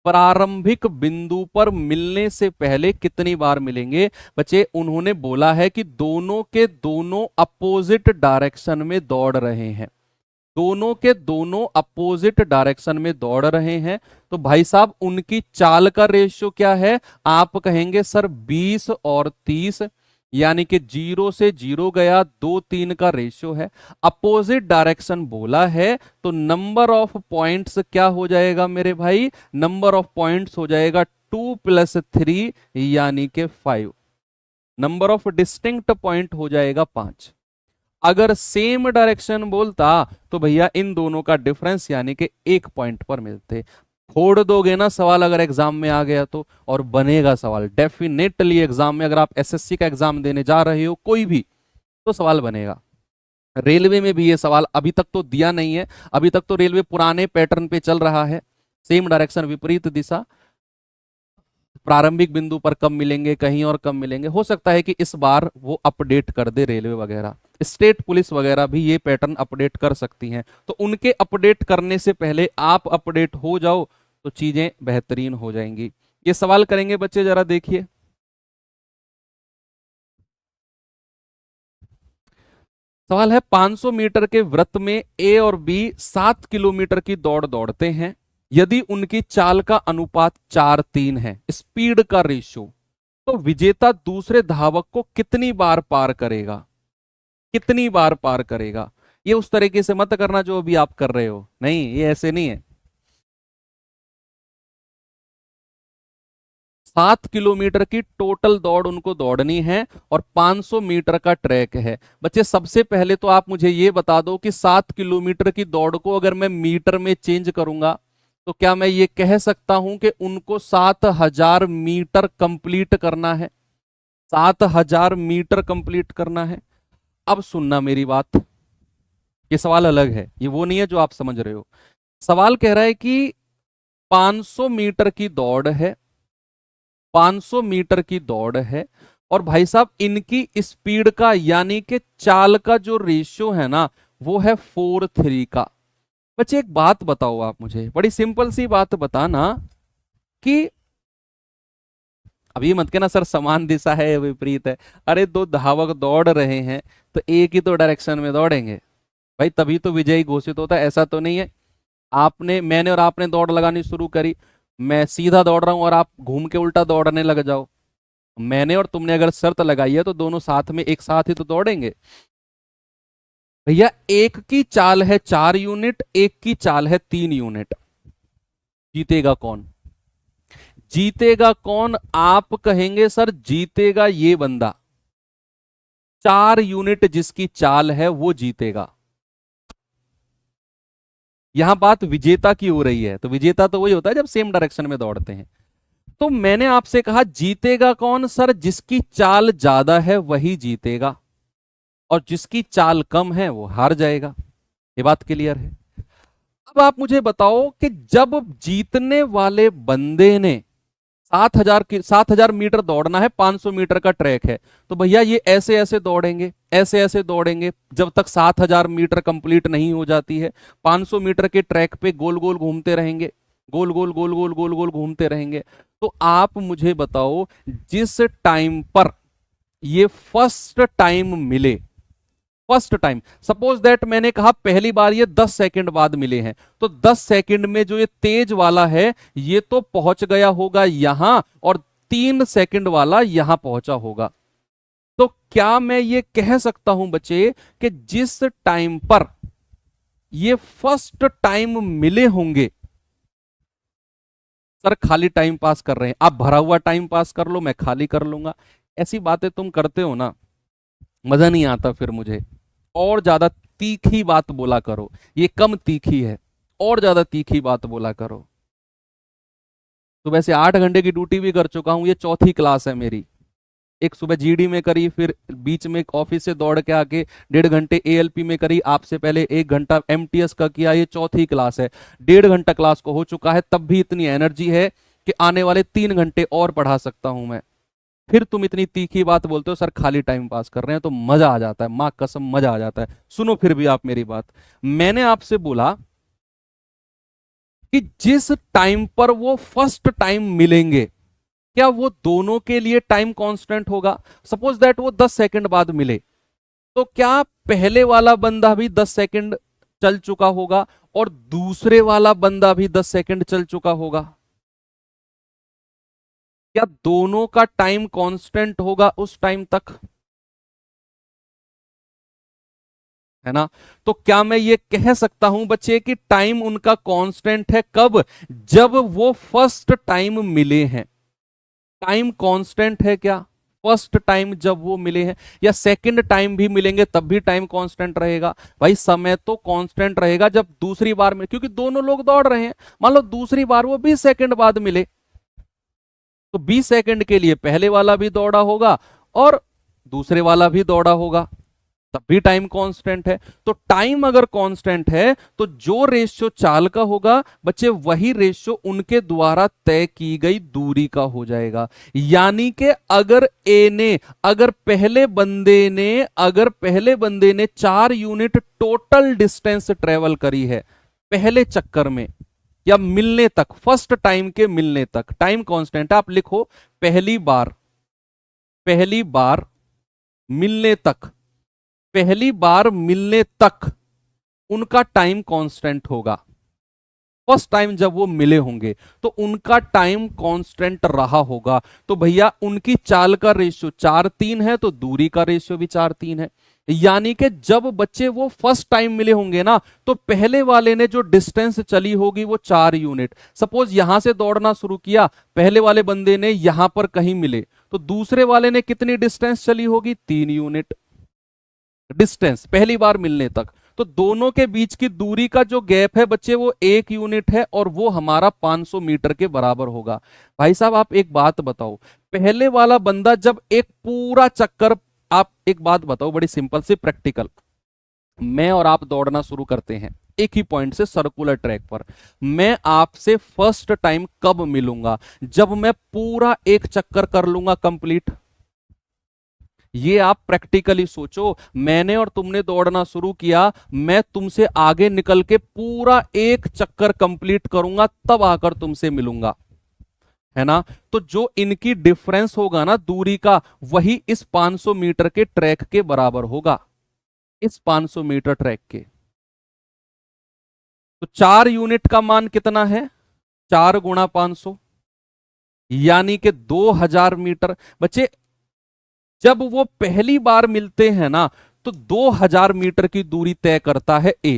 प्रारंभिक बिंदु पर मिलने से पहले कितनी बार मिलेंगे? बच्चे उन्होंने बोला है कि दोनों के दोनों अपोजिट डायरेक्शन में दौड़ रहे हैं, दोनों के दोनों अपोजिट डायरेक्शन में दौड़ रहे हैं। तो भाई साहब उनकी चाल का रेशियो क्या है? आप कहेंगे सर 20 और 30, यानी कि 0 से 0 गया, 2 3 का रेशियो है। अपोजिट डायरेक्शन बोला है तो नंबर ऑफ पॉइंट्स क्या हो जाएगा मेरे भाई? नंबर ऑफ पॉइंट्स हो जाएगा 2 + 3 यानी कि 5। नंबर ऑफ डिस्टिंक्ट पॉइंट हो जाएगा 5। अगर सेम डायरेक्शन बोलता तो भैया इन दोनों का डिफरेंस यानी कि 1 पॉइंट पर मिलते। फोड़ दोगे ना सवाल अगर एग्जाम में आ गया तो, और बनेगा सवाल डेफिनेटली एग्जाम में। अगर आप एसएससी का एग्जाम देने जा रहे हो कोई भी, तो सवाल बनेगा। रेलवे में भी ये सवाल अभी तक तो दिया नहीं है, अभी तक तो रेलवे पुराने पैटर्न पे चल रहा है, सेम डायरेक्शन विपरीत दिशा, प्रारंभिक बिंदु पर कब मिलेंगे, कहीं और कब मिलेंगे। हो सकता है कि इस बार वो अपडेट कर दे रेलवे वगैरह, स्टेट पुलिस वगैरह भी ये पैटर्न अपडेट कर सकती हैं। तो उनके अपडेट करने से पहले आप अपडेट हो जाओ तो चीजें बेहतरीन हो जाएंगी। ये सवाल करेंगे बच्चे, जरा देखिए। सवाल है 500 मीटर के वृत्त में ए और बी 7 किलोमीटर की दौड़ दौड़ते हैं। यदि उनकी चाल का अनुपात 4:3 है, स्पीड का रेशियो, तो विजेता दूसरे धावक को कितनी बार पार करेगा? कितनी बार पार करेगा? ये उस तरीके से मत करना जो अभी आप कर रहे हो, नहीं ये ऐसे नहीं है। 7 किलोमीटर की टोटल दौड़ उनको दौड़नी है और 500 मीटर का ट्रैक है। बच्चे सबसे पहले तो आप मुझे ये बता दो कि 7 किलोमीटर की दौड़ को अगर मैं मीटर में चेंज करूंगा तो क्या मैं ये कह सकता हूं कि उनको 7,000 मीटर कंप्लीट करना है? 7,000 मीटर कंप्लीट करना है। अब सुनना मेरी बात, ये सवाल अलग है, ये वो नहीं है जो आप समझ रहे हो। सवाल कह रहा है कि 500 मीटर की दौड़ है, 500 मीटर की दौड़ है, और भाई साहब इनकी स्पीड का यानी कि चाल का जो रेशियो है ना वो है 4:3 का। बच्चे एक बात बताओ आप मुझे, बड़ी सिंपल सी बात बताना कि अभी मत कहना सर समान दिशा है विपरीत है। अरे दो धावक दौड़ रहे हैं तो एक ही तो डायरेक्शन में दौड़ेंगे भाई, तभी तो विजयी घोषित होता है। ऐसा तो नहीं है मैंने और आपने दौड़ लगानी शुरू करी, मैं सीधा दौड़ रहा हूं और आप घूम के उल्टा दौड़ने लग जाओ। मैंने और तुमने अगर शर्त लगाई है तो दोनों साथ में एक साथ ही तो दौड़ेंगे। भैया एक की चाल है 4 यूनिट, एक की चाल है 3 यूनिट, जीतेगा कौन? जीतेगा कौन? आप कहेंगे सर जीतेगा ये बंदा, 4 यूनिट जिसकी चाल है वो जीतेगा। यहां बात विजेता की हो रही है, तो विजेता तो वही होता है जब सेम डायरेक्शन में दौड़ते हैं। तो मैंने आपसे कहा जीतेगा कौन? सर जिसकी चाल ज्यादा है वही जीतेगा, और जिसकी चाल कम है वो हार जाएगा। ये बात क्लियर है? अब आप मुझे बताओ कि जब जीतने वाले बंदे ने 7,000 मीटर दौड़ना है, 500 मीटर का ट्रैक है, तो भैया ये ऐसे ऐसे दौड़ेंगे, ऐसे ऐसे दौड़ेंगे जब तक 7,000 मीटर कंप्लीट नहीं हो जाती है। 500 मीटर के ट्रैक पे गोल गोल घूमते रहेंगे, गोल गोल गोल गोल गोल गोल घूमते रहेंगे। तो आप मुझे बताओ जिस टाइम पर ये फर्स्ट टाइम मिले, फर्स्ट टाइम सपोज दैट मैंने कहा पहली बार ये 10 सेकंड बाद मिले हैं, तो 10 सेकंड में जो ये तेज वाला है ये तो पहुंच गया होगा यहां, और 3 सेकंड वाला यहां पहुंचा होगा। तो क्या मैं ये कह सकता हूं बच्चे कि जिस टाइम पर ये फर्स्ट टाइम मिले होंगे, सर खाली टाइम पास कर रहे हैं आप, भरा हुआ टाइम पास कर लो, मैं खाली कर लूंगा, ऐसी बातें तुम करते हो ना, मजा नहीं आता फिर मुझे। और ज्यादा तीखी बात बोला करो, ये कम तीखी है, और ज्यादा तीखी बात बोला करो। तो वैसे 8 घंटे की ड्यूटी भी कर चुका हूं, ये चौथी क्लास है मेरी। एक सुबह जीडी में करी, फिर बीच में ऑफिस से दौड़ के आके 1.5 घंटे एएलपी में करी, आपसे पहले 1 घंटा एमटीएस का किया, ये चौथी क्लास है। 1.5 घंटा क्लास को हो चुका है, तब भी इतनी एनर्जी है कि आने वाले 3 घंटे और पढ़ा सकता हूं मैं। फिर तुम इतनी तीखी बात बोलते हो सर खाली टाइम पास कर रहे हैं, तो मजा आ जाता है, मां कसम मजा आ जाता है। सुनो फिर भी आप मेरी बात, मैंने आपसे बोला कि जिस टाइम पर वो फर्स्ट टाइम मिलेंगे, क्या वो दोनों के लिए टाइम कांस्टेंट होगा? सपोज दैट वो 10 सेकंड बाद मिले, तो क्या पहले वाला बंदा भी 10 सेकंड चल चुका होगा और दूसरे वाला बंदा भी 10 सेकंड चल चुका होगा? क्या दोनों का टाइम कांस्टेंट होगा उस टाइम तक? है ना? तो क्या मैं ये कह सकता हूं बच्चे कि टाइम उनका कांस्टेंट है? कब? जब वो फर्स्ट टाइम मिले हैं। टाइम कांस्टेंट है क्या फर्स्ट टाइम जब वो मिले हैं? या सेकंड टाइम भी मिलेंगे तब भी टाइम कांस्टेंट रहेगा? भाई समय तो कांस्टेंट रहेगा जब दूसरी बार में, क्योंकि दोनों लोग दौड़ रहे हैं। मान लो दूसरी बार वो 20 सेकंड बाद मिले, तो 20 सेकंड के लिए पहले वाला भी दौड़ा होगा और दूसरे वाला भी दौड़ा होगा, तब भी टाइम कांस्टेंट है। तो टाइम अगर कांस्टेंट है तो जो रेशियो चाल का होगा बच्चे, वही रेशियो उनके द्वारा तय की गई दूरी का हो जाएगा। यानी कि अगर पहले बंदे ने 4 यूनिट टोटल डिस्टेंस ट्रेवल करी है पहले चक्कर में, या मिलने तक, फर्स्ट टाइम के मिलने तक, टाइम कांस्टेंट आप लिखो, पहली बार मिलने तक, पहली बार मिलने तक उनका टाइम कांस्टेंट होगा। फर्स्ट टाइम जब वो मिले होंगे तो उनका टाइम कांस्टेंट रहा होगा। तो भैया उनकी चाल का रेशियो 4:3 है, तो दूरी का रेशियो भी 4:3 है। यानी कि जब बच्चे वो फर्स्ट टाइम मिले होंगे ना, तो पहले वाले ने जो डिस्टेंस चली होगी वो 4 यूनिट। सपोज यहां से दौड़ना शुरू किया, पहले वाले बंदे ने यहां पर कहीं मिले, तो दूसरे वाले ने कितनी डिस्टेंस चली होगी? 3 यूनिट डिस्टेंस पहली बार मिलने तक। तो दोनों के बीच की दूरी का जो गैप है बच्चे वो 1 यूनिट है और वो हमारा 500 मीटर के बराबर होगा। भाई साहब आप एक बात बताओ, पहले वाला बंदा जब एक पूरा चक्कर, आप एक बात बताओ बड़ी सिंपल सी प्रैक्टिकल, मैं और आप दौड़ना शुरू करते हैं एक ही पॉइंट से सर्कुलर ट्रैक पर, मैं आपसे फर्स्ट टाइम कब मिलूंगा? जब मैं पूरा एक चक्कर कर लूंगा कंप्लीट। ये आप प्रैक्टिकली सोचो, मैंने और तुमने दौड़ना शुरू किया, मैं तुमसे आगे निकल के पूरा एक चक्कर कंप्लीट करूंगा तब आकर तुमसे मिलूंगा, है ना? तो जो इनकी डिफरेंस होगा ना दूरी का, वही इस 500 मीटर के ट्रैक के बराबर होगा, इस 500 मीटर ट्रैक के। तो 4 यूनिट का मान कितना है? 4 गुणा 500 यानी कि 2000 मीटर। बच्चे जब वो पहली बार मिलते हैं ना तो 2000 मीटर की दूरी तय करता है ए,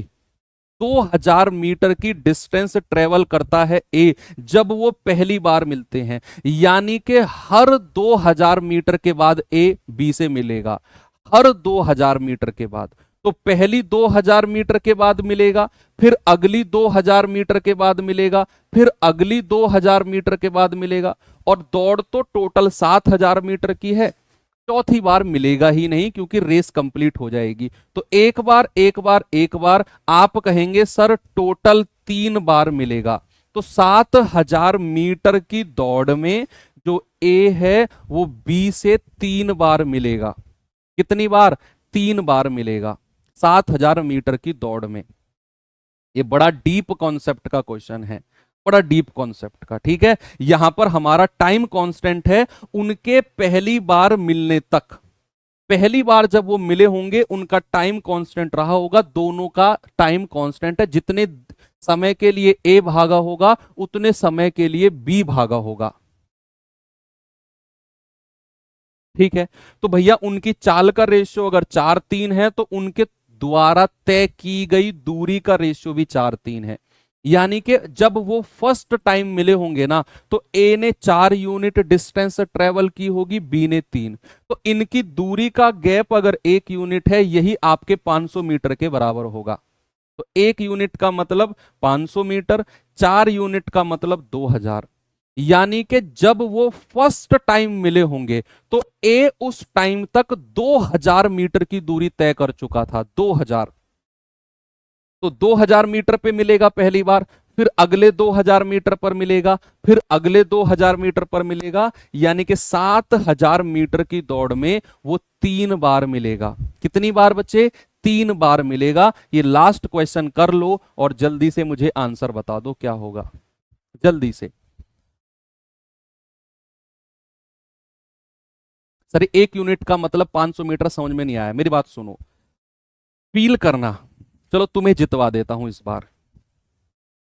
2000 मीटर की डिस्टेंस ट्रेवल करता है ए जब वो पहली बार मिलते हैं, यानी कि हर 2000 मीटर के बाद ए बी से मिलेगा, हर 2000 मीटर के बाद। तो पहली 2000 मीटर के बाद मिलेगा, फिर अगली 2000 मीटर के बाद मिलेगा, फिर अगली 2000 मीटर के बाद मिलेगा, और दौड़ तो टोटल 7000 मीटर की है, चौथी बार मिलेगा ही नहीं क्योंकि रेस कंप्लीट हो जाएगी। तो एक बार एक बार एक बार, आप कहेंगे सर टोटल 3 बार मिलेगा। तो 7000 मीटर की दौड़ में जो ए है वो बी से 3 बार मिलेगा। कितनी बार? 3 बार मिलेगा 7000 मीटर की दौड़ में। ये बड़ा डीप कॉन्सेप्ट का क्वेश्चन है, बड़ा डीप कॉन्सेप्ट का, ठीक है। यहां पर हमारा टाइम कांस्टेंट है उनके पहली बार मिलने तक, पहली बार जब वो मिले होंगे उनका टाइम कांस्टेंट रहा होगा, दोनों का टाइम कांस्टेंट है, जितने समय के लिए ए भागा होगा उतने समय के लिए बी भागा होगा, ठीक है। तो भैया उनकी चाल का रेशियो अगर 4:3 है तो उनके द्वारा तय की गई दूरी का रेशियो भी 4:3 है, यानी कि जब वो फर्स्ट टाइम मिले होंगे ना तो ए ने 4 यूनिट डिस्टेंस ट्रेवल की होगी, बी ने 3, तो इनकी दूरी का गैप अगर 1 यूनिट है यही आपके 500 मीटर के बराबर होगा। तो 1 यूनिट का मतलब 500 मीटर, 4 यूनिट का मतलब 2000, यानी कि जब वो फर्स्ट टाइम मिले होंगे तो ए उस टाइम तक 2000 मीटर की दूरी तय कर चुका था, 2000। तो 2000 मीटर पे मिलेगा पहली बार, फिर अगले 2000 मीटर पर मिलेगा, फिर अगले 2000 मीटर पर मिलेगा, यानी कि 7000 मीटर की दौड़ में वो 3 बार मिलेगा। कितनी बार बच्चे? 3 बार मिलेगा। ये लास्ट क्वेश्चन कर लो और जल्दी से मुझे आंसर बता दो क्या होगा, जल्दी से। सर 1 यूनिट का मतलब 500 मीटर समझ में नहीं आया, मेरी बात सुनो, फील करना। चलो तुम्हें जितवा देता हूं इस बार,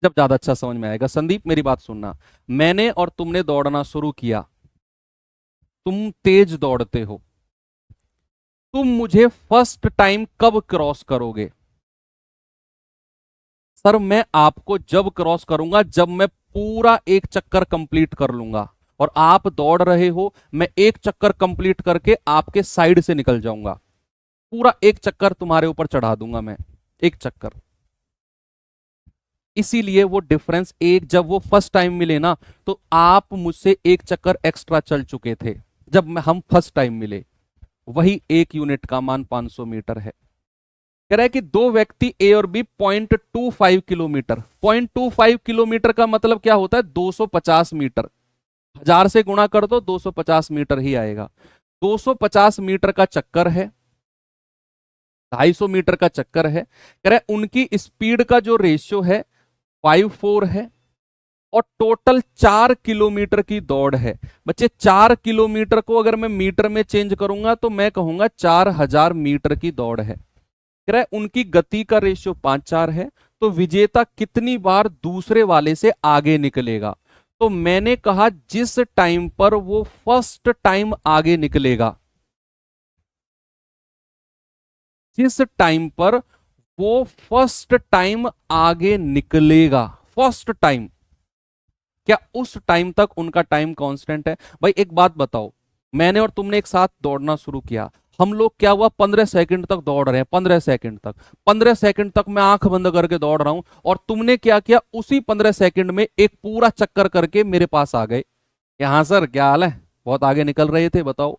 जब ज्यादा अच्छा समझ में आएगा। संदीप मेरी बात सुनना, मैंने और तुमने दौड़ना शुरू किया, तुम तेज दौड़ते हो, तुम मुझे फर्स्ट टाइम कब क्रॉस करोगे? सर मैं आपको जब क्रॉस करूंगा जब मैं पूरा एक चक्कर कंप्लीट कर लूंगा, और आप दौड़ रहे हो, मैं एक चक्कर कंप्लीट करके आपके साइड से निकल जाऊंगा, पूरा एक चक्कर तुम्हारे ऊपर चढ़ा दूंगा मैं, एक चक्कर। इसीलिए वो डिफरेंस एक, जब वो फर्स्ट टाइम मिले ना तो आप मुझसे एक चक्कर एक्स्ट्रा चल चुके थे जब हम फर्स्ट टाइम मिले, वही 1 यूनिट का मान 500 मीटर है। कह रहा है कि दो व्यक्ति ए और बी 0.25 किलोमीटर, 0.25 किलोमीटर का मतलब क्या होता है? 250 मीटर, 1000 से गुणा कर दो 250 मीटर ही आएगा। 250 मीटर का चक्कर है, 250 मीटर का चक्कर है। कह रहा है उनकी स्पीड का जो रेशियो है 5:4 है, और टोटल 4 किलोमीटर की दौड़ है। बच्चे 4 किलोमीटर को अगर मैं मीटर में चेंज करूंगा तो मैं कहूंगा 4000 मीटर की दौड़ है। कह रहा है उनकी गति का रेशियो 5:4 है, तो विजेता कितनी बार दूसरे वाले से आगे निकलेगा? तो मैंने कहा जिस टाइम पर वो फर्स्ट टाइम आगे निकलेगा, जिस टाइम पर वो फर्स्ट टाइम आगे निकलेगा, फर्स्ट टाइम, क्या उस टाइम तक उनका टाइम कांस्टेंट है? भाई एक बात बताओ, मैंने और तुमने एक साथ दौड़ना शुरू किया, हम लोग क्या हुआ 15 सेकंड तक दौड़ रहे हैं, 15 सेकंड तक, 15 सेकंड तक मैं आंख बंद करके दौड़ रहा हूं, और तुमने क्या किया, उसी 15 सेकंड में एक पूरा चक्कर करके मेरे पास आ गए। हाँ सर क्या हाल है, बहुत आगे निकल रहे थे, बताओ।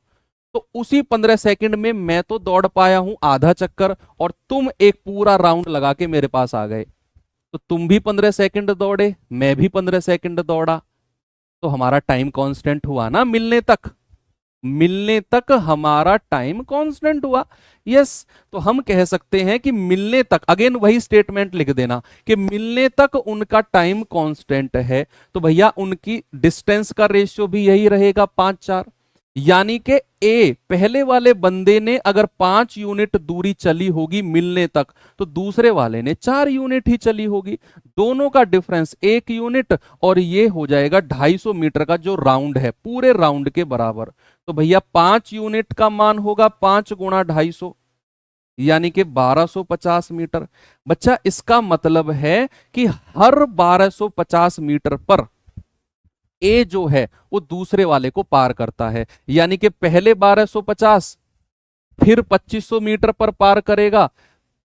तो उसी 15 सेकंड में मैं तो दौड़ पाया हूं आधा चक्कर, और तुम एक पूरा राउंड लगा के मेरे पास आ गए। तो तुम भी 15 सेकंड दौड़े, मैं भी 15 सेकंड दौड़ा, तो हमारा टाइम कांस्टेंट हुआ ना मिलने तक। मिलने तक हमारा टाइम कांस्टेंट हुआ। यस, तो हम कह सकते हैं कि मिलने तक, अगेन वही स्टेटमेंट लिख देना कि मिलने तक उनका टाइम कांस्टेंट है। तो भैया उनकी डिस्टेंस का रेशियो भी यही रहेगा 5-4, यानी कि ए पहले वाले बंदे ने अगर 5 यूनिट दूरी चली होगी मिलने तक, तो दूसरे वाले ने 4 यूनिट ही चली होगी। दोनों का डिफरेंस 1 यूनिट, और ये हो जाएगा 250 मीटर का जो राउंड है, पूरे राउंड के बराबर। तो भैया 5 यूनिट का मान होगा 5 गुणा 250, यानी कि 1250 मीटर। बच्चा इसका मतलब है कि हर 1250 मीटर पर ए जो है वो दूसरे वाले को पार करता है, यानी कि पहले 1250, फिर 2500 मीटर पर पार करेगा,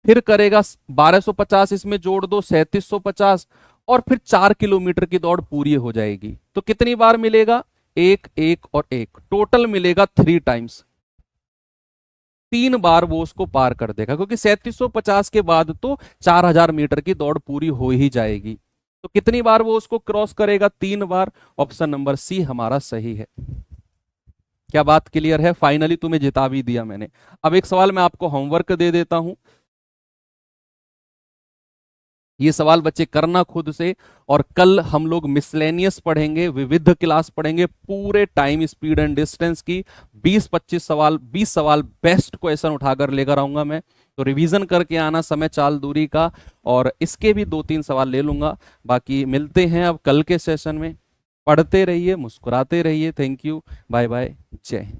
फिर करेगा 1250, इसमें जोड़ दो 3750, और फिर 4 किलोमीटर की दौड़ पूरी हो जाएगी। तो कितनी बार मिलेगा, एक, एक और एक, टोटल मिलेगा 3 टाइम्स। 3 बार वो उसको पार कर देगा, क्योंकि 3750 के बाद तो 4000 मीटर की दौड़ पूरी हो ही जाएगी। तो कितनी बार वो उसको क्रॉस करेगा, 3 बार। ऑप्शन नंबर सी हमारा सही है। क्या बात क्लियर है? फाइनली तुम्हें जिता भी दिया मैंने। अब एक सवाल मैं आपको होमवर्क दे देता हूं, ये सवाल बच्चे करना खुद से, और कल हम लोग मिसलेनियस पढ़ेंगे, विविध क्लास पढ़ेंगे, पूरे टाइम स्पीड एंड डिस्टेंस की 20-25 सवाल, 20 सवाल बेस्ट क्वेश्चन उठाकर लेकर आऊंगा मैं। तो रिवीजन करके आना समय चाल दूरी का, और इसके भी 2-3 सवाल ले लूंगा। बाकी मिलते हैं अब कल के सेशन में। पढ़ते रहिए, मुस्कुराते रहिए। थैंक यू, बाय बाय, जय हिंद।